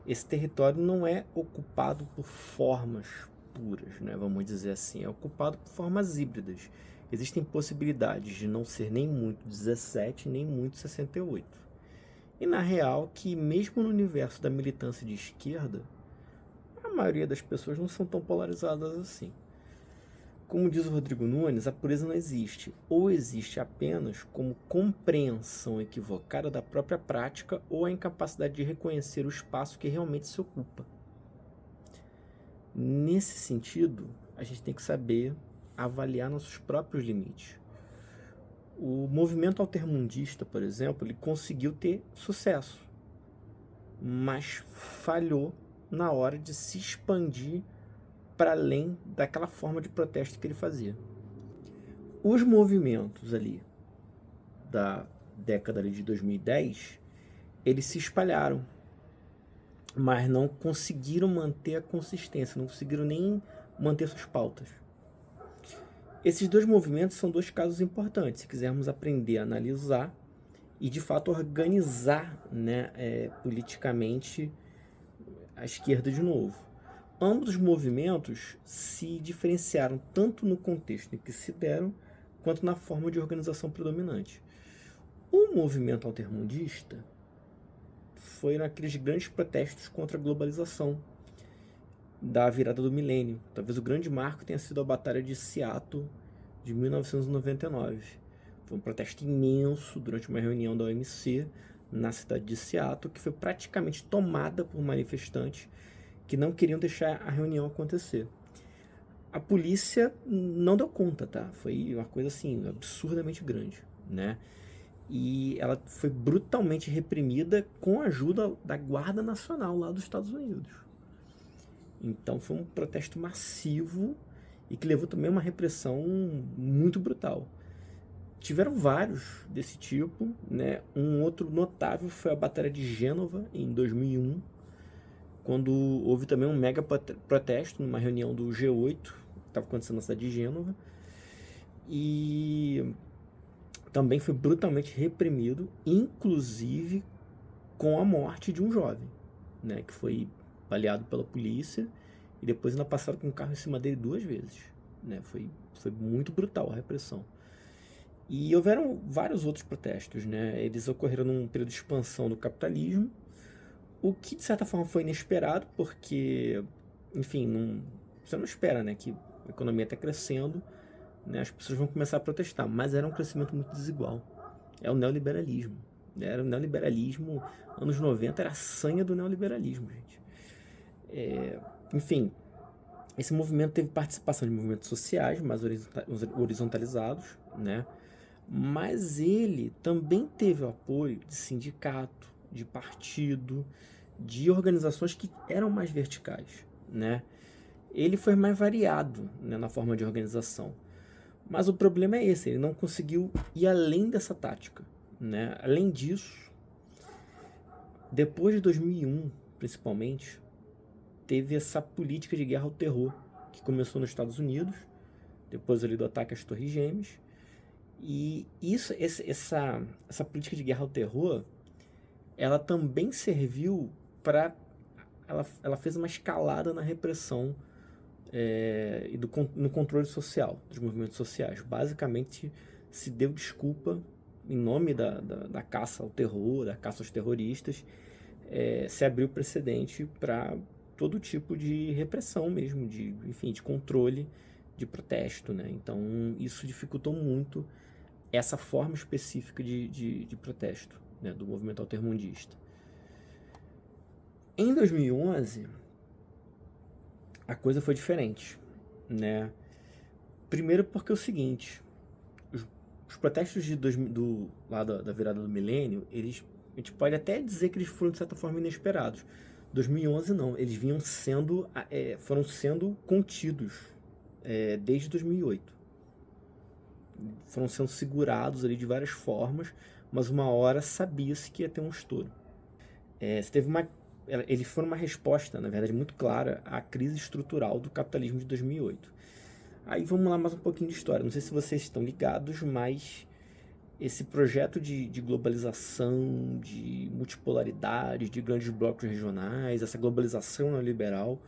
Esse território não é ocupado por formas puras, né? Vamos dizer assim, é ocupado por formas híbridas. Existem possibilidades de não ser nem muito 17, nem muito 68. E na real, que mesmo no universo da militância de esquerda, a maioria das pessoas não são tão polarizadas assim. Como diz o Rodrigo Nunes, a pureza não existe, ou existe apenas como compreensão equivocada da própria prática ou a incapacidade de reconhecer o espaço que realmente se ocupa. Nesse sentido, a gente tem que saber avaliar nossos próprios limites. O movimento altermundista, por exemplo, ele conseguiu ter sucesso, mas falhou na hora de se expandir para além daquela forma de protesto que ele fazia. Os movimentos ali da década de 2010, eles se espalharam, mas não conseguiram manter a consistência, não conseguiram nem manter suas pautas. Esses dois movimentos são dois casos importantes, se quisermos aprender a analisar e, de fato, organizar, né, politicamente a esquerda de novo. Ambos os movimentos se diferenciaram tanto no contexto em que se deram, quanto na forma de organização predominante. O movimento altermundista foi naqueles grandes protestos contra a globalização da virada do milênio. Talvez o grande marco tenha sido a Batalha de Seattle de 1999. Foi um protesto imenso durante uma reunião da OMC na cidade de Seattle, que foi praticamente tomada por manifestantes que não queriam deixar a reunião acontecer. A polícia não deu conta, tá? Foi uma coisa assim, absurdamente grande, né? E ela foi brutalmente reprimida com a ajuda da Guarda Nacional lá dos Estados Unidos. Então foi um protesto massivo e que levou também a uma repressão muito brutal. tiveram vários desse tipo, né? Um outro notável foi a Batalha de Gênova, em 2001, quando houve também um mega protesto numa reunião do G8, que estava acontecendo na cidade de Gênova, e também foi brutalmente reprimido, inclusive com a morte de um jovem, né, que foi baleado pela polícia e depois ainda passaram com um carro em cima dele 2 vezes. Né, foi muito brutal a repressão. E houveram vários outros protestos, né? Eles ocorreram num período de expansão do capitalismo, o que de certa forma foi inesperado, porque, enfim, você não espera, né, que a economia está crescendo, né, as pessoas vão começar a protestar, mas era um crescimento muito desigual. É o neoliberalismo. Era o neoliberalismo, anos 90 era a sanha do neoliberalismo, gente. Enfim, esse movimento teve participação de movimentos sociais mais horizontalizados, né? Mas ele também teve o apoio de sindicato, de partido, de organizações que eram mais verticais, né? Ele foi mais variado, né, na forma de organização. Mas o problema é esse, ele não conseguiu ir além dessa tática, né? Além disso, depois de 2001, principalmente, teve essa política de guerra ao terror, que começou nos Estados Unidos, depois ali do ataque às Torres Gêmeas. E essa política de guerra ao terror, ela também serviu para... Ela fez uma escalada na repressão e no controle social dos movimentos sociais. Basicamente, se deu desculpa em nome da caça ao terror, da caça aos terroristas, se abriu precedente para todo tipo de repressão mesmo, enfim, de controle, de protesto, né? Então, isso dificultou muito essa forma específica de protesto, né, do movimento altermundista. Em 2011, a coisa foi diferente, né? Primeiro porque é o seguinte, os protestos lá da virada do milênio, a gente pode até dizer que eles foram de certa forma inesperados. 2011 não, eles foram sendo contidos desde 2008. Foram sendo segurados ali de várias formas, mas uma hora sabia-se que ia ter um estouro. Eles foram uma resposta, na verdade, muito clara à crise estrutural do capitalismo de 2008. Aí vamos lá mais um pouquinho de história. Não sei se vocês estão ligados, mas esse projeto de globalização, de multipolaridade, de grandes blocos regionais, essa globalização neoliberal,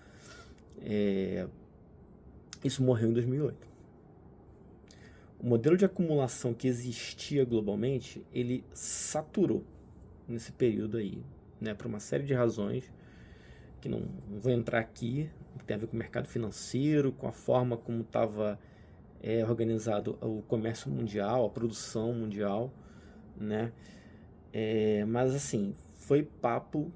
isso morreu em 2008. O modelo de acumulação que existia globalmente, ele saturou nesse período aí, né, por uma série de razões que não vou entrar aqui, que tem a ver com o mercado financeiro, com a forma como estava organizado o comércio mundial, a produção mundial, né? Mas assim, foi papo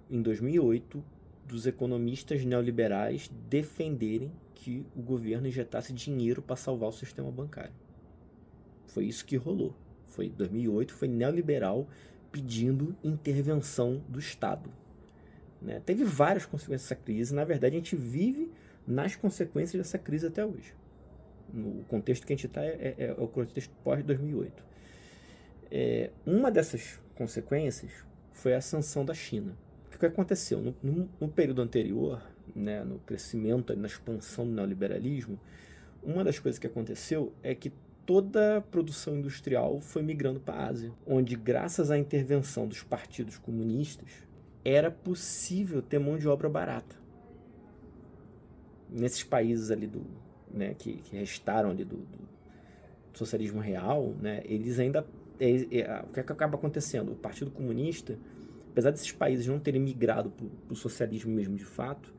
em 2008 dos economistas neoliberais defenderem que o governo injetasse dinheiro para salvar o sistema bancário. Foi isso que rolou. 2008 foi neoliberal pedindo intervenção do Estado. Né? Teve várias consequências dessa crise. Na verdade, a gente vive nas consequências dessa crise até hoje. No contexto que a gente está é o contexto pós-2008. Uma dessas consequências foi a sanção da China. O que aconteceu? No período anterior, né, no crescimento, na expansão do neoliberalismo, uma das coisas que aconteceu é que toda a produção industrial foi migrando para a Ásia, onde, graças à intervenção dos partidos comunistas, era possível ter mão de obra barata. Nesses países ali que restaram ali do socialismo real, né, eles ainda... o que acaba acontecendo? O Partido Comunista, apesar desses países não terem migrado para o socialismo mesmo de fato,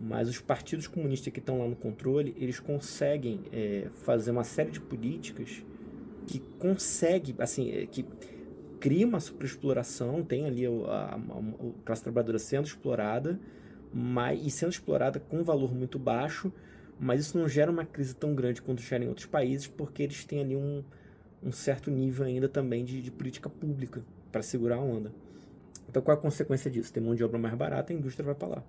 mas os partidos comunistas que estão lá no controle, eles conseguem fazer uma série de políticas que consegue, assim, que cria uma superexploração, tem ali a classe trabalhadora sendo explorada, e sendo explorada com um valor muito baixo, mas isso não gera uma crise tão grande quanto gera em outros países, porque eles têm ali um certo nível ainda também de política pública para segurar a onda. Então qual é a consequência disso? Tem mão de obra mais barata, a indústria vai para lá.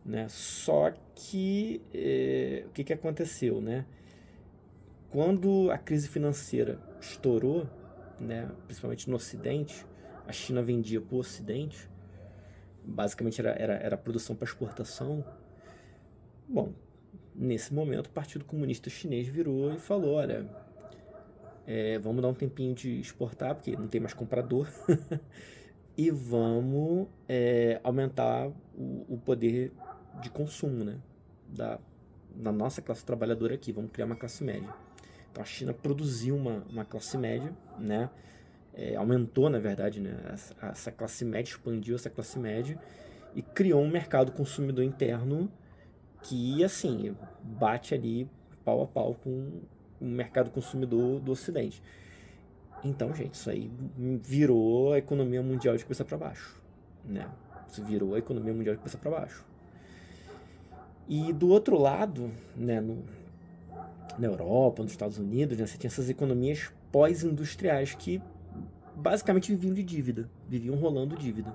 Né? Só que o que aconteceu, né? Quando a crise financeira estourou, né, principalmente no Ocidente, a China vendia para o Ocidente, basicamente era produção para exportação. Bom, nesse momento o Partido Comunista Chinês virou e falou, olha, vamos dar um tempinho de exportar, porque não tem mais comprador, e vamos aumentar o poder de consumo, né, da nossa classe trabalhadora aqui, vamos criar uma classe média. Então a China produziu uma classe média, né, aumentou, na verdade, né, essa classe média, expandiu essa classe média e criou um mercado consumidor interno que, assim, bate ali pau a pau com o mercado consumidor do Ocidente. Então, gente, isso aí virou a economia mundial de cabeça para baixo, né? Isso virou a economia mundial de cabeça para baixo. E do outro lado, né, na Europa, nos Estados Unidos, né, você tinha essas economias pós-industriais que basicamente viviam de dívida, viviam rolando dívida,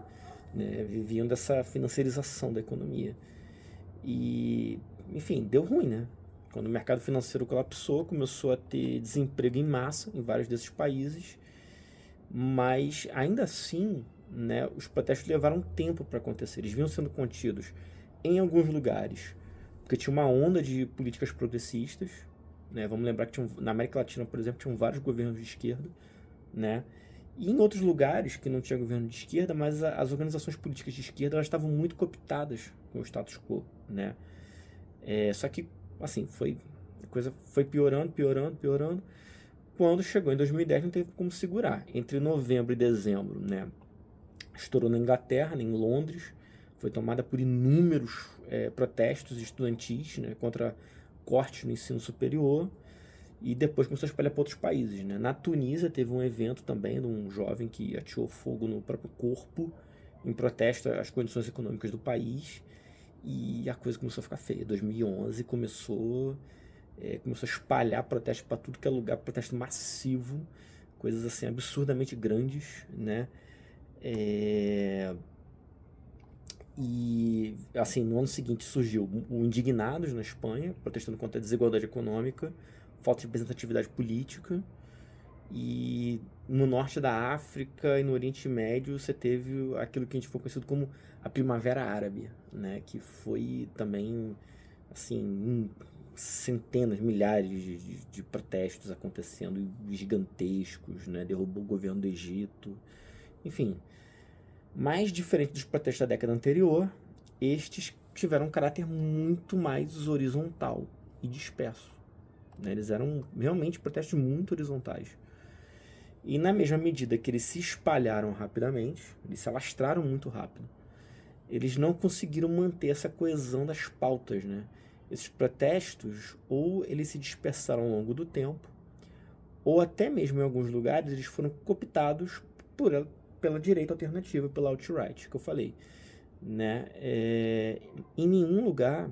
né, viviam dessa financiarização da economia. E, enfim, deu ruim, né? Quando o mercado financeiro colapsou, começou a ter desemprego em massa em vários desses países, mas ainda assim, né, os protestos levaram tempo para acontecer. Eles vinham sendo contidos em alguns lugares, porque tinha uma onda de políticas progressistas, né? Vamos lembrar que na América Latina, por exemplo, tinham vários governos de esquerda, né? E em outros lugares que não tinha governo de esquerda, mas as organizações políticas de esquerda elas estavam muito cooptadas com o status quo, né? Só que, assim, a coisa foi piorando, piorando, piorando. Quando chegou em 2010 não teve como segurar. Entre novembro e dezembro, né, estourou na Inglaterra, em Londres, foi tomada por inúmeros protestos estudantis, né, contra cortes no ensino superior, e depois começou a espalhar para outros países, né. Na Tunísia teve um evento também de um jovem que ateou fogo no próprio corpo em protesto às condições econômicas do país, e a coisa começou a ficar feia. 2011 começou a espalhar protesto para tudo que é lugar, protesto massivo, coisas assim absurdamente grandes, né? E assim, no ano seguinte surgiu o Indignados na Espanha, protestando contra a desigualdade econômica, falta de representatividade política. E no norte da África e no Oriente Médio você teve aquilo que a gente foi conhecido como a Primavera Árabe, né? Que foi também, assim, centenas, milhares de protestos acontecendo, gigantescos, né? Derrubou o governo do Egito. Enfim, mais diferente dos protestos da década anterior, estes tiveram um caráter muito mais horizontal e disperso, né? Eles eram realmente protestos muito horizontais. E na mesma medida que eles se espalharam rapidamente, eles se alastraram muito rápido, eles não conseguiram manter essa coesão das pautas, né? Esses protestos, ou eles se dispersaram ao longo do tempo, ou até mesmo em alguns lugares eles foram cooptados pela direita alternativa, pela alt-right, que eu falei, né? Em nenhum lugar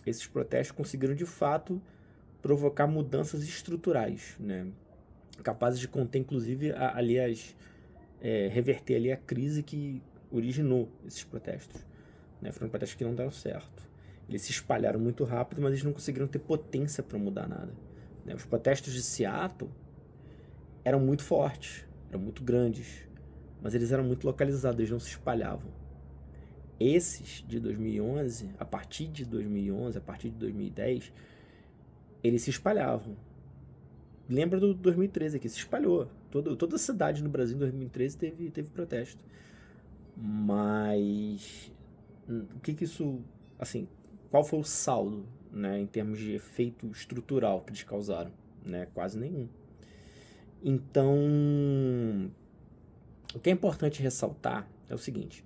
esses protestos conseguiram de fato provocar mudanças estruturais, né? Capazes de conter, inclusive, reverter ali a crise que originou esses protestos, né? Foram protestos que não deram certo. Eles se espalharam muito rápido, mas eles não conseguiram ter potência para mudar nada, né? Os protestos de Seattle eram muito fortes, eram muito grandes, mas eles eram muito localizados, eles não se espalhavam. Esses de 2011, a partir de 2011, a partir de 2010, eles se espalhavam. Lembra do 2013 aqui, se espalhou. Toda a cidade no Brasil em 2013 teve protesto. Mas o que isso, assim, qual foi o saldo, né, em termos de efeito estrutural que eles causaram, né? Quase nenhum. Então, o que é importante ressaltar é o seguinte: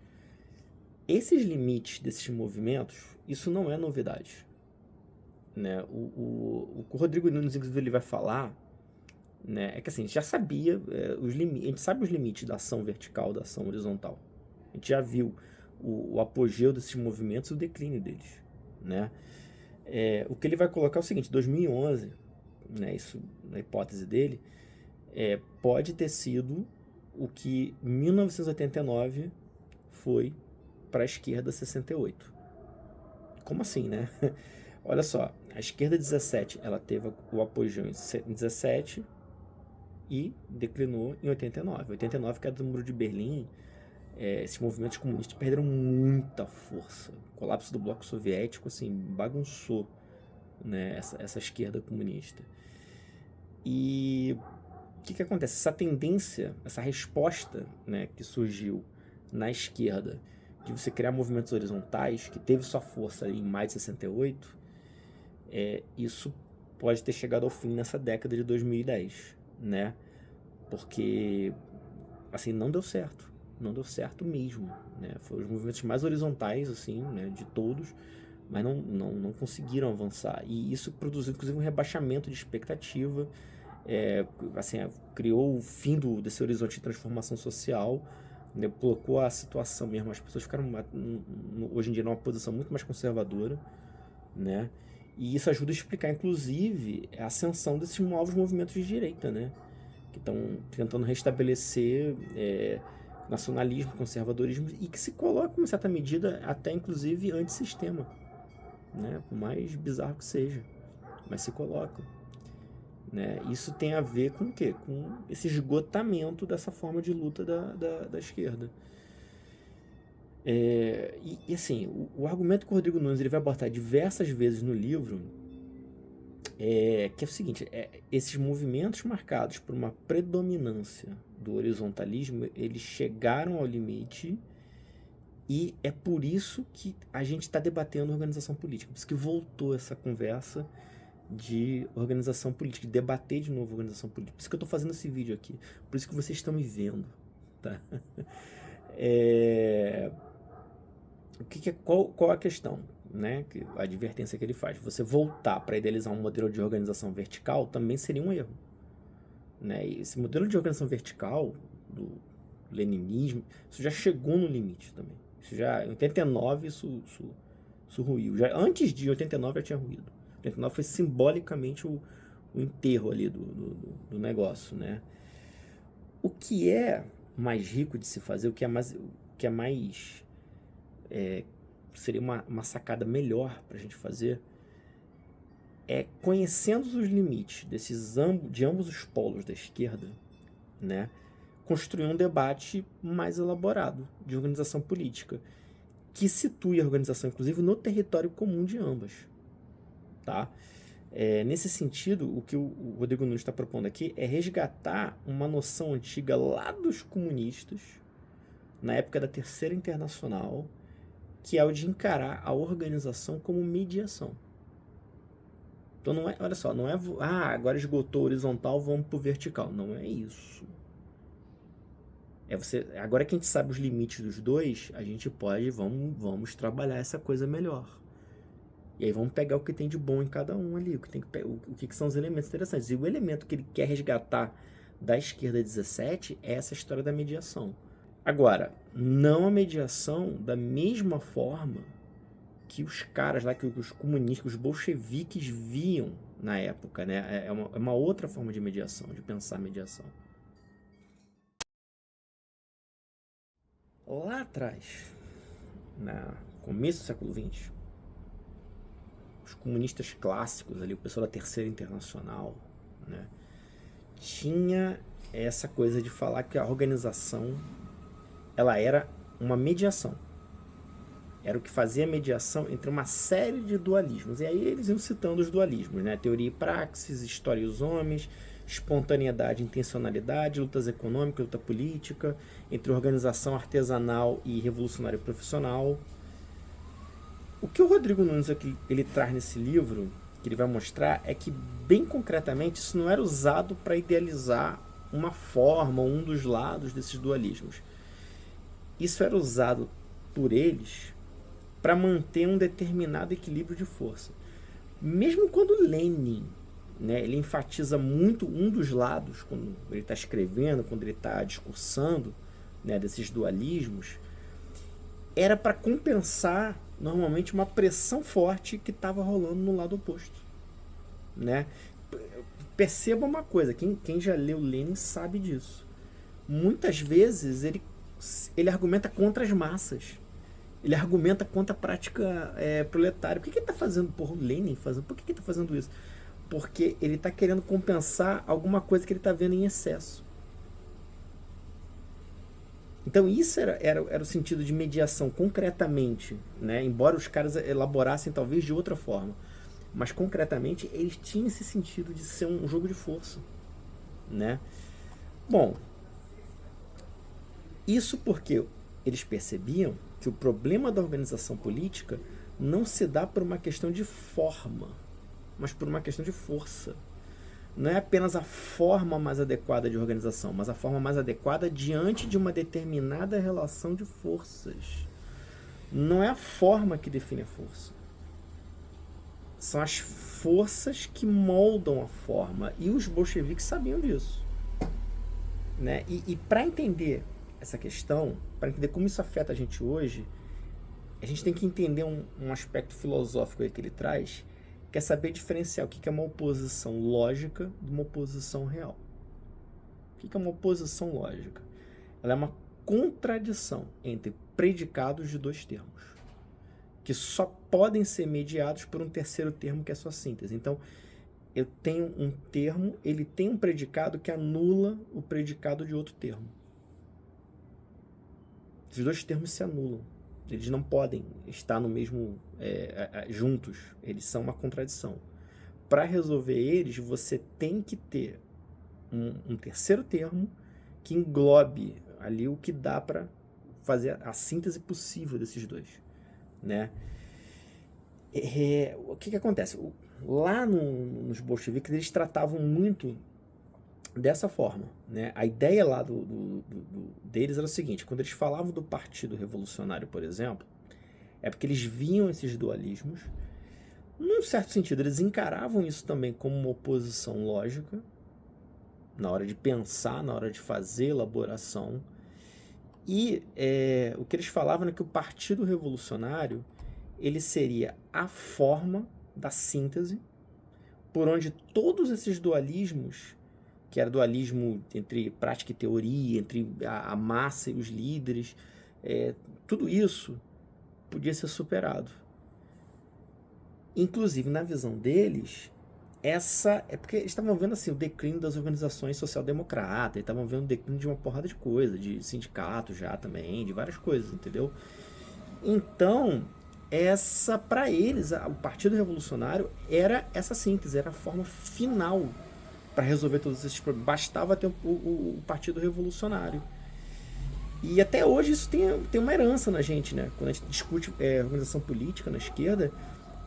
esses limites desses movimentos, isso não é novidade, né? O que o Rodrigo Nunes ele vai falar, né, é que assim, a gente já sabia os limites, a gente sabe os limites da ação vertical, da ação horizontal. A gente já viu o apogeu desses movimentos e o declínio deles, né? O que ele vai colocar é o seguinte: 2011, né, isso na hipótese dele, pode ter sido o que 1989 foi para a esquerda 68. Como assim, né? Olha só, A esquerda 17, ela teve o apogeu em 17 e declinou em 89. 89, queda do Muro de Berlim, esses movimentos comunistas perderam muita força. O colapso do bloco soviético, assim, bagunçou, né, essa esquerda comunista. E o que acontece? Essa tendência, essa resposta, né, que surgiu na esquerda de você criar movimentos horizontais, que teve sua força em maio de 68, isso pode ter chegado ao fim nessa década de 2010, né? Porque, assim, não deu certo. Não deu certo mesmo, né? Foram os movimentos mais horizontais, assim, né, de todos, mas não conseguiram avançar. E isso produziu, inclusive, um rebaixamento de expectativa, assim, criou o fim desse horizonte de transformação social, né, colocou a situação mesmo, as pessoas ficaram hoje em dia numa posição muito mais conservadora, né? E isso ajuda a explicar, inclusive, a ascensão desses novos movimentos de direita, né? Que estão tentando restabelecer nacionalismo, conservadorismo, e que se colocam, em certa medida, até inclusive antissistema, né? Por mais bizarro que seja, mas se colocam, né? Isso tem a ver com o quê? Com esse esgotamento dessa forma de luta da esquerda. E assim, o argumento que o Rodrigo Nunes ele vai abordar diversas vezes no livro que é o seguinte, esses movimentos marcados por uma predominância do horizontalismo, eles chegaram ao limite, e é por isso que a gente está debatendo organização política, por isso que voltou essa conversa de organização política, de debater de novo organização política, por isso que eu estou fazendo esse vídeo aqui, por isso que vocês estão me vendo, tá? Qual a questão? Né, a advertência que ele faz, você voltar para idealizar um modelo de organização vertical também seria um erro, né? E esse modelo de organização vertical do leninismo, isso já chegou no limite também. Isso já em 89 isso ruiu. Já antes de 89 já tinha ruído. 89 foi simbolicamente o enterro ali do negócio, né? O que é mais rico de se fazer, o que é mais seria uma sacada melhor para a gente fazer, conhecendo os limites de ambos os polos da esquerda, né, construir um debate mais elaborado de organização política, que situe a organização, inclusive, no território comum de ambas. Tá? Nesse sentido, o que o Rodrigo Nunes está propondo aqui é resgatar uma noção antiga lá dos comunistas, na época da Terceira Internacional, que é o de encarar a organização como mediação. Então não é, olha só, não é agora esgotou o horizontal, vamos pro vertical. Não é isso. Agora que a gente sabe os limites dos dois, a gente pode, vamos trabalhar essa coisa melhor. E aí vamos pegar o que tem de bom em cada um ali, o que são os elementos interessantes. E o elemento que ele quer resgatar da esquerda 17 é essa história da mediação. Agora, não a mediação da mesma forma que os caras lá, que os comunistas, os bolcheviques viam na época, né? É uma outra forma de mediação, de pensar a mediação. Lá atrás, no começo do século XX, os comunistas clássicos ali, o pessoal da Terceira Internacional, né, tinha essa coisa de falar que a organização ela era uma mediação. Era o que fazia a mediação entre uma série de dualismos. E aí eles iam citando os dualismos, né? Teoria e praxis, história e os homens, espontaneidade e intencionalidade, lutas econômicas, luta política, entre organização artesanal e revolucionário profissional. O que o Rodrigo Nunes aqui, ele traz nesse livro, que ele vai mostrar, é que, bem concretamente, isso não era usado para idealizar uma forma, um dos lados desses dualismos. Isso era usado por eles para manter um determinado equilíbrio de força. Mesmo quando Lenin, né, ele enfatiza muito um dos lados, quando ele está escrevendo, quando ele está discursando, né, desses dualismos, era para compensar normalmente uma pressão forte que estava rolando no lado oposto, né? Perceba uma coisa, quem já leu Lenin sabe disso. Muitas vezes ele argumenta contra as massas. Ele argumenta contra a prática proletária. Por que ele está fazendo? Porra, o Lenin fazendo. Por que ele está fazendo isso? Porque ele está querendo compensar alguma coisa que ele está vendo em excesso. Então isso era o sentido de mediação, concretamente, né? Embora os caras elaborassem talvez de outra forma. Mas concretamente eles tinham esse sentido de ser um jogo de força, né? Bom, isso porque eles percebiam que o problema da organização política não se dá por uma questão de forma, mas por uma questão de força. Não é apenas a forma mais adequada de organização, mas a forma mais adequada diante de uma determinada relação de forças. Não é a forma que define a força. São as forças que moldam a forma. E os bolcheviques sabiam disso. Né? E para entender essa questão, para entender como isso afeta a gente hoje, a gente tem que entender um aspecto filosófico aí que ele traz, que é saber diferenciar o que é uma oposição lógica de uma oposição real. O que é uma oposição lógica? Ela é uma contradição entre predicados de dois termos, que só podem ser mediados por um terceiro termo, que é a sua síntese. Então, eu tenho um termo, ele tem um predicado que anula o predicado de outro termo. Esses dois termos se anulam. Eles não podem estar no mesmo juntos. Eles são uma contradição. Para resolver eles, você tem que ter um terceiro termo que englobe ali o que dá para fazer a síntese possível desses dois, né? O que acontece? Lá nos bolcheviques, eles tratavam muito dessa forma, né? A ideia lá deles era o seguinte: quando eles falavam do Partido Revolucionário, por exemplo, é porque eles viam esses dualismos. Num certo sentido, eles encaravam isso também como uma oposição lógica, na hora de pensar, na hora de fazer elaboração. E o que eles falavam é que o Partido Revolucionário ele seria a forma da síntese por onde todos esses dualismos, que era dualismo entre prática e teoria, entre a massa e os líderes, tudo isso podia ser superado. Inclusive, na visão deles, porque eles estavam vendo assim, o declínio das organizações social-democratas, eles estavam vendo o declínio de uma porrada de coisa, de sindicatos já também, de várias coisas, entendeu? Então, para eles, o Partido Revolucionário era essa síntese, era a forma final para resolver todos esses problemas. Bastava ter o Partido Revolucionário. E até hoje isso tem uma herança na gente, né? Quando a gente discute organização política na esquerda,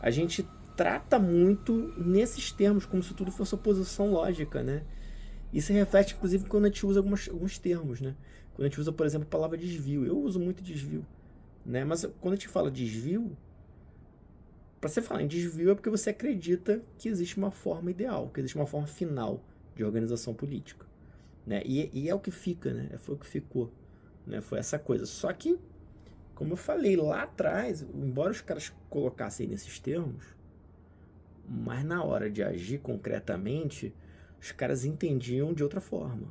a gente trata muito nesses termos, como se tudo fosse oposição lógica, né? Isso se reflete, inclusive, quando a gente usa alguns termos, né? Quando a gente usa, por exemplo, a palavra desvio. Eu uso muito desvio, né? Mas quando a gente fala desvio, para você falar em desvio é porque você acredita que existe uma forma ideal, que existe uma forma final de organização política, né? E é o que fica, né? Foi o que ficou, né? Foi essa coisa. Só que, como eu falei lá atrás, embora os caras colocassem nesses termos, mas na hora de agir concretamente, os caras entendiam de outra forma.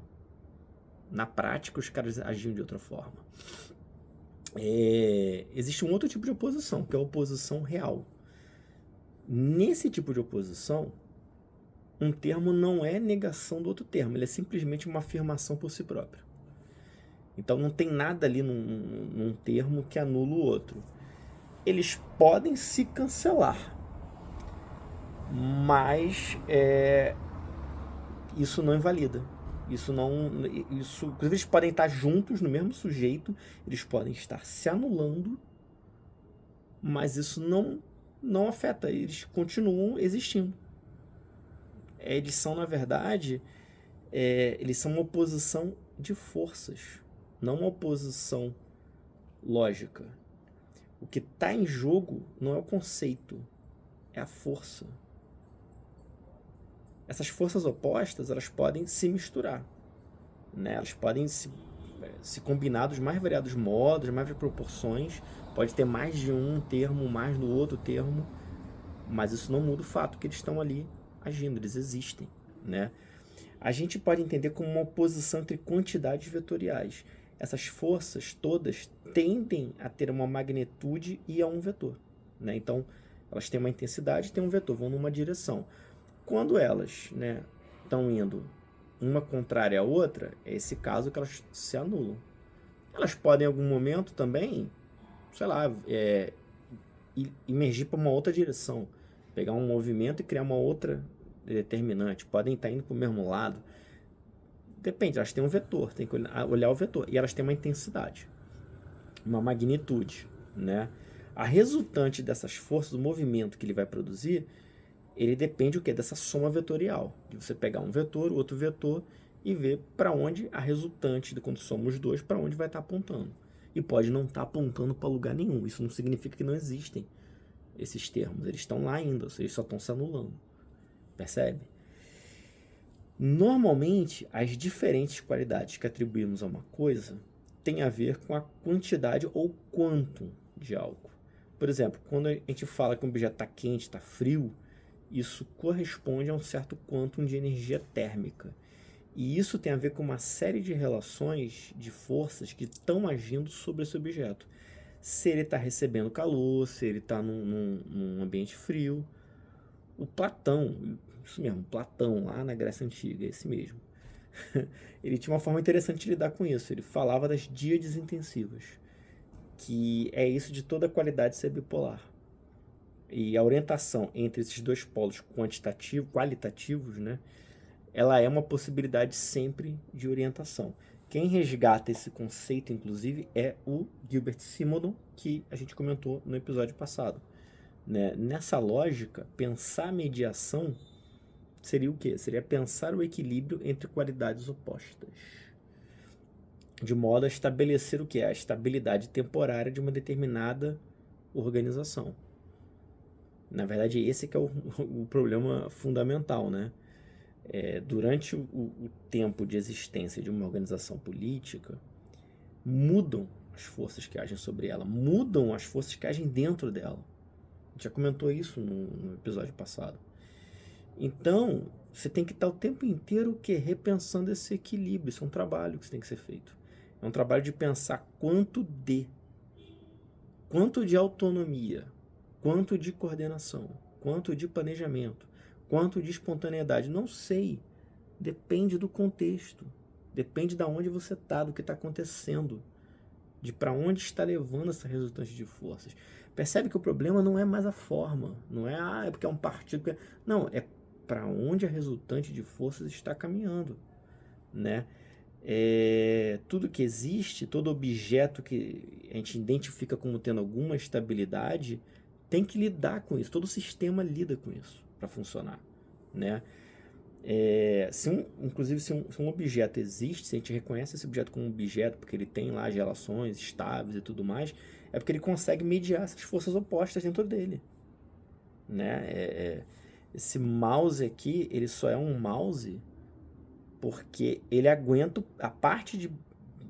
Na prática, os caras agiam de outra forma. Existe um outro tipo de oposição, que é a oposição real. Nesse tipo de oposição, um termo não é negação do outro termo, ele é simplesmente uma afirmação por si próprio. Então não tem nada ali num termo que anula o outro. Eles podem se cancelar, mas isso não invalida. Inclusive, eles podem estar juntos no mesmo sujeito, eles podem estar se anulando, mas isso não afeta, eles continuam existindo. Eles são, na verdade, eles são uma oposição de forças, não uma oposição lógica. O que está em jogo não é o conceito, é a força. Essas forças opostas, elas podem se misturar, né? Elas podem se combinar dos mais variados modos, mais variadas proporções, pode ter mais de um termo, mais do outro termo, mas isso não muda o fato que eles estão ali agindo, eles existem, né? A gente pode entender como uma oposição entre quantidades vetoriais. essas forças todas tendem a ter uma magnitude e a um vetor, né? Então, elas têm uma intensidade e têm um vetor, vão numa direção. Quando elas, né, estão indo uma contrária à outra, é esse caso que elas se anulam. Elas podem, em algum momento, também, sei lá, emergir para uma outra direção, pegar um movimento e criar uma outra determinante. Podem estar indo para o mesmo lado. Depende, elas têm um vetor, tem que olhar o vetor. E elas têm uma intensidade, uma magnitude, né? A resultante dessas forças, do movimento que ele vai produzir, ele depende o quê? Dessa soma vetorial. De você pegar um vetor, outro vetor, e ver para onde a resultante, quando soma os dois, para onde vai estar apontando. E pode não estar apontando para lugar nenhum. Isso não significa que não existem esses termos. Eles estão lá ainda, eles só estão se anulando. Percebe? Normalmente, as diferentes qualidades que atribuímos a uma coisa têm a ver com a quantidade ou quantum de algo. Por exemplo, quando a gente fala que um objeto está quente, está frio, isso corresponde a um certo quantum de energia térmica. E isso tem a ver com uma série de relações de forças que estão agindo sobre esse objeto. Se ele está recebendo calor, se ele está num ambiente frio. O Platão, isso mesmo, Platão, lá na Grécia Antiga, esse mesmo. Ele tinha uma forma interessante de lidar com isso. Ele falava das díades intensivas, que é isso de toda a qualidade ser bipolar. E a orientação entre esses dois polos qualitativos, né, ela é uma possibilidade sempre de orientação. Quem resgata esse conceito, inclusive, é o Gilbert Simondon, que a gente comentou no episódio passado. Né? Nessa lógica, pensar mediação seria o quê? Seria pensar o equilíbrio entre qualidades opostas, de modo a estabelecer o que? A estabilidade temporária de uma determinada organização. Na verdade, esse que é o problema fundamental, né? Durante o tempo de existência de uma organização política, mudam as forças que agem sobre ela, mudam as forças que agem dentro dela. A gente já comentou isso no episódio passado. Então, você tem que estar o tempo inteiro repensando esse equilíbrio. Isso é um trabalho que tem que ser feito. É um trabalho de pensar quanto de autonomia, quanto de coordenação, quanto de planejamento, quanto de espontaneidade. Não sei. Depende do contexto. Depende de onde você está, do que está acontecendo, de para onde está levando essa resultante de forças. Percebe que o problema não é mais a forma, não é porque é um partido, não, é para onde a resultante de forças está caminhando, né? Tudo que existe, todo objeto que a gente identifica como tendo alguma estabilidade, tem que lidar com isso, todo sistema lida com isso para funcionar, né? Inclusive, se um objeto existe, se a gente reconhece esse objeto como um objeto, porque ele tem lá as relações estáveis e tudo mais, é porque ele consegue mediar essas forças opostas dentro dele. Né? Esse mouse aqui, ele só é um mouse porque ele aguenta, a parte de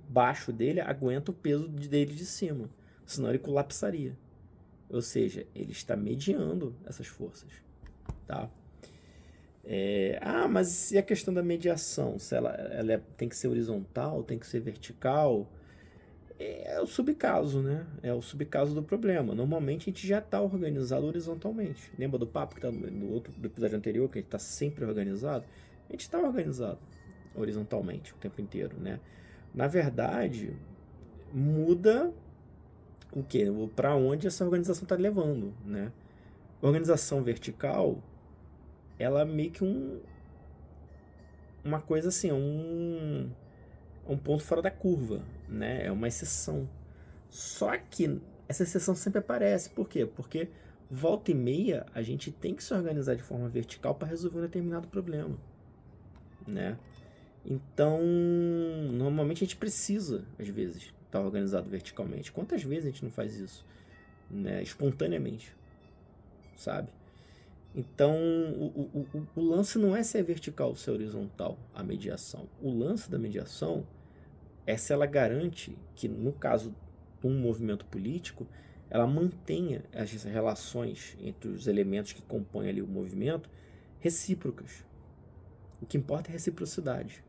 baixo dele aguenta o peso dele de cima, senão ele colapsaria. Ou seja, ele está mediando essas forças. Tá? Mas e a questão da mediação? Se ela tem que ser horizontal, tem que ser vertical? É o subcaso, né? É o subcaso do problema. Normalmente a gente já está organizado horizontalmente. Lembra do papo que está do episódio anterior, que a gente está sempre organizado? A gente está organizado horizontalmente o tempo inteiro, né? Na verdade, muda o quê? Para onde essa organização está levando, né? Organização vertical, ela é meio que uma coisa assim, um ponto fora da curva, né? É uma exceção. Só que essa exceção sempre aparece. Por quê? Porque volta e meia a gente tem que se organizar de forma vertical para resolver um determinado problema, né? Então, normalmente a gente precisa, às vezes, estar organizado verticalmente. Quantas vezes a gente não faz isso, né? Espontaneamente, sabe? Então, o lance não é se é vertical ou se é horizontal a mediação. O lance da mediação é se ela garante que, no caso de um movimento político, ela mantenha as relações entre os elementos que compõem ali o movimento recíprocas. O que importa é a reciprocidade.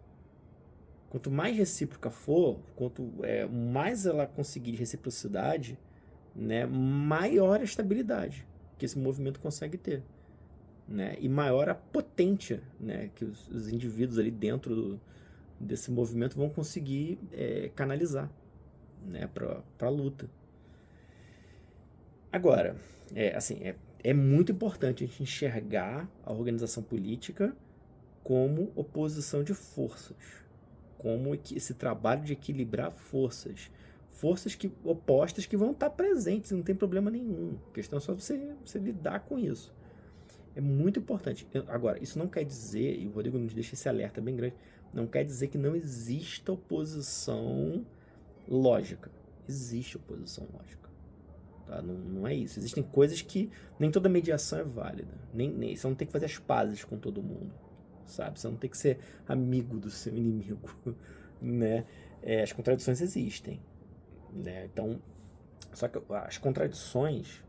Quanto mais recíproca for, quanto mais ela conseguir de reciprocidade, né, maior a estabilidade que esse movimento consegue ter, né, e maior a potência, né, que os indivíduos ali dentro desse movimento vão conseguir canalizar, né, para a luta. Agora, é muito importante a gente enxergar a organização política como oposição de forças, como esse trabalho de equilibrar forças opostas que vão estar presentes, não tem problema nenhum. A questão é só você lidar com isso. É muito importante. Agora, isso não quer dizer, e o Rodrigo nos deixa esse alerta bem grande, não quer dizer que não exista oposição lógica. Existe oposição lógica. Tá? Não é isso. Existem coisas que nem toda mediação é válida. Você não tem que fazer as pazes com todo mundo. Sabe? Você não tem que ser amigo do seu inimigo. Né? As contradições existem. Né? Então, só que as contradições,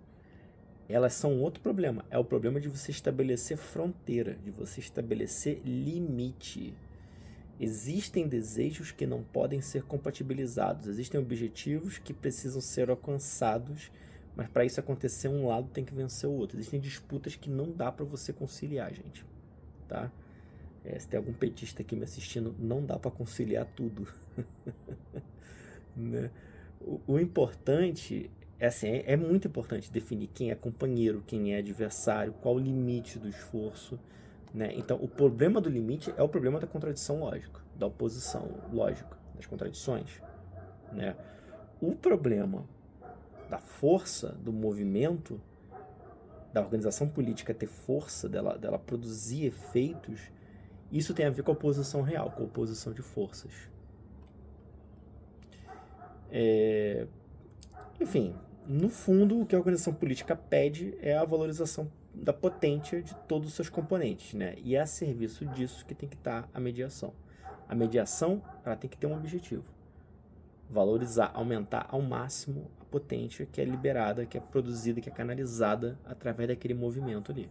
elas são outro problema. É o problema de você estabelecer fronteira, de você estabelecer limite. Existem desejos que não podem ser compatibilizados, existem objetivos que precisam ser alcançados, mas para isso acontecer, um lado tem que vencer o outro. Existem disputas que não dá para você conciliar, gente. Tá? Se tem algum petista aqui me assistindo, não dá para conciliar tudo. Né? O importante é muito importante definir quem é companheiro, quem é adversário, qual o limite do esforço, né? Então, o problema do limite é o problema da contradição lógica, da oposição lógica, das contradições, né? O problema da força do movimento, da organização política ter força, dela produzir efeitos, isso tem a ver com a oposição real, com a oposição de forças. Enfim, no fundo, o que a organização política pede é a valorização da potência de todos os seus componentes, né? E é a serviço disso que tem que estar a mediação. A mediação, ela tem que ter um objetivo: valorizar, aumentar ao máximo a potência que é liberada, que é produzida, que é canalizada através daquele movimento ali,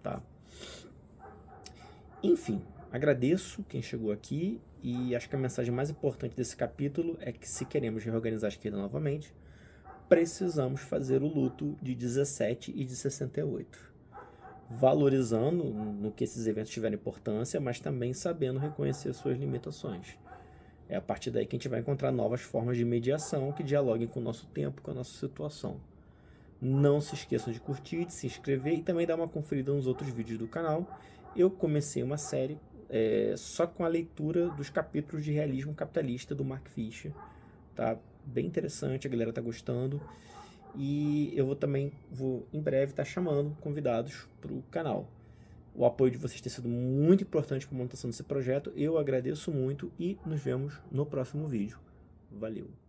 tá? Enfim, agradeço quem chegou aqui e acho que a mensagem mais importante desse capítulo é que, se queremos reorganizar a esquerda novamente, precisamos fazer o luto de 17 e de 68, valorizando no que esses eventos tiveram importância, mas também sabendo reconhecer suas limitações. É a partir daí que a gente vai encontrar novas formas de mediação que dialoguem com o nosso tempo, com a nossa situação. Não se esqueçam de curtir, de se inscrever e também dar uma conferida nos outros vídeos do canal. Eu comecei uma série só com a leitura dos capítulos de realismo capitalista do Mark Fisher. Tá bem interessante, a galera tá gostando. E eu vou em breve estar chamando convidados para o canal. O apoio de vocês tem sido muito importante para a manutenção desse projeto. Eu agradeço muito e nos vemos no próximo vídeo. Valeu!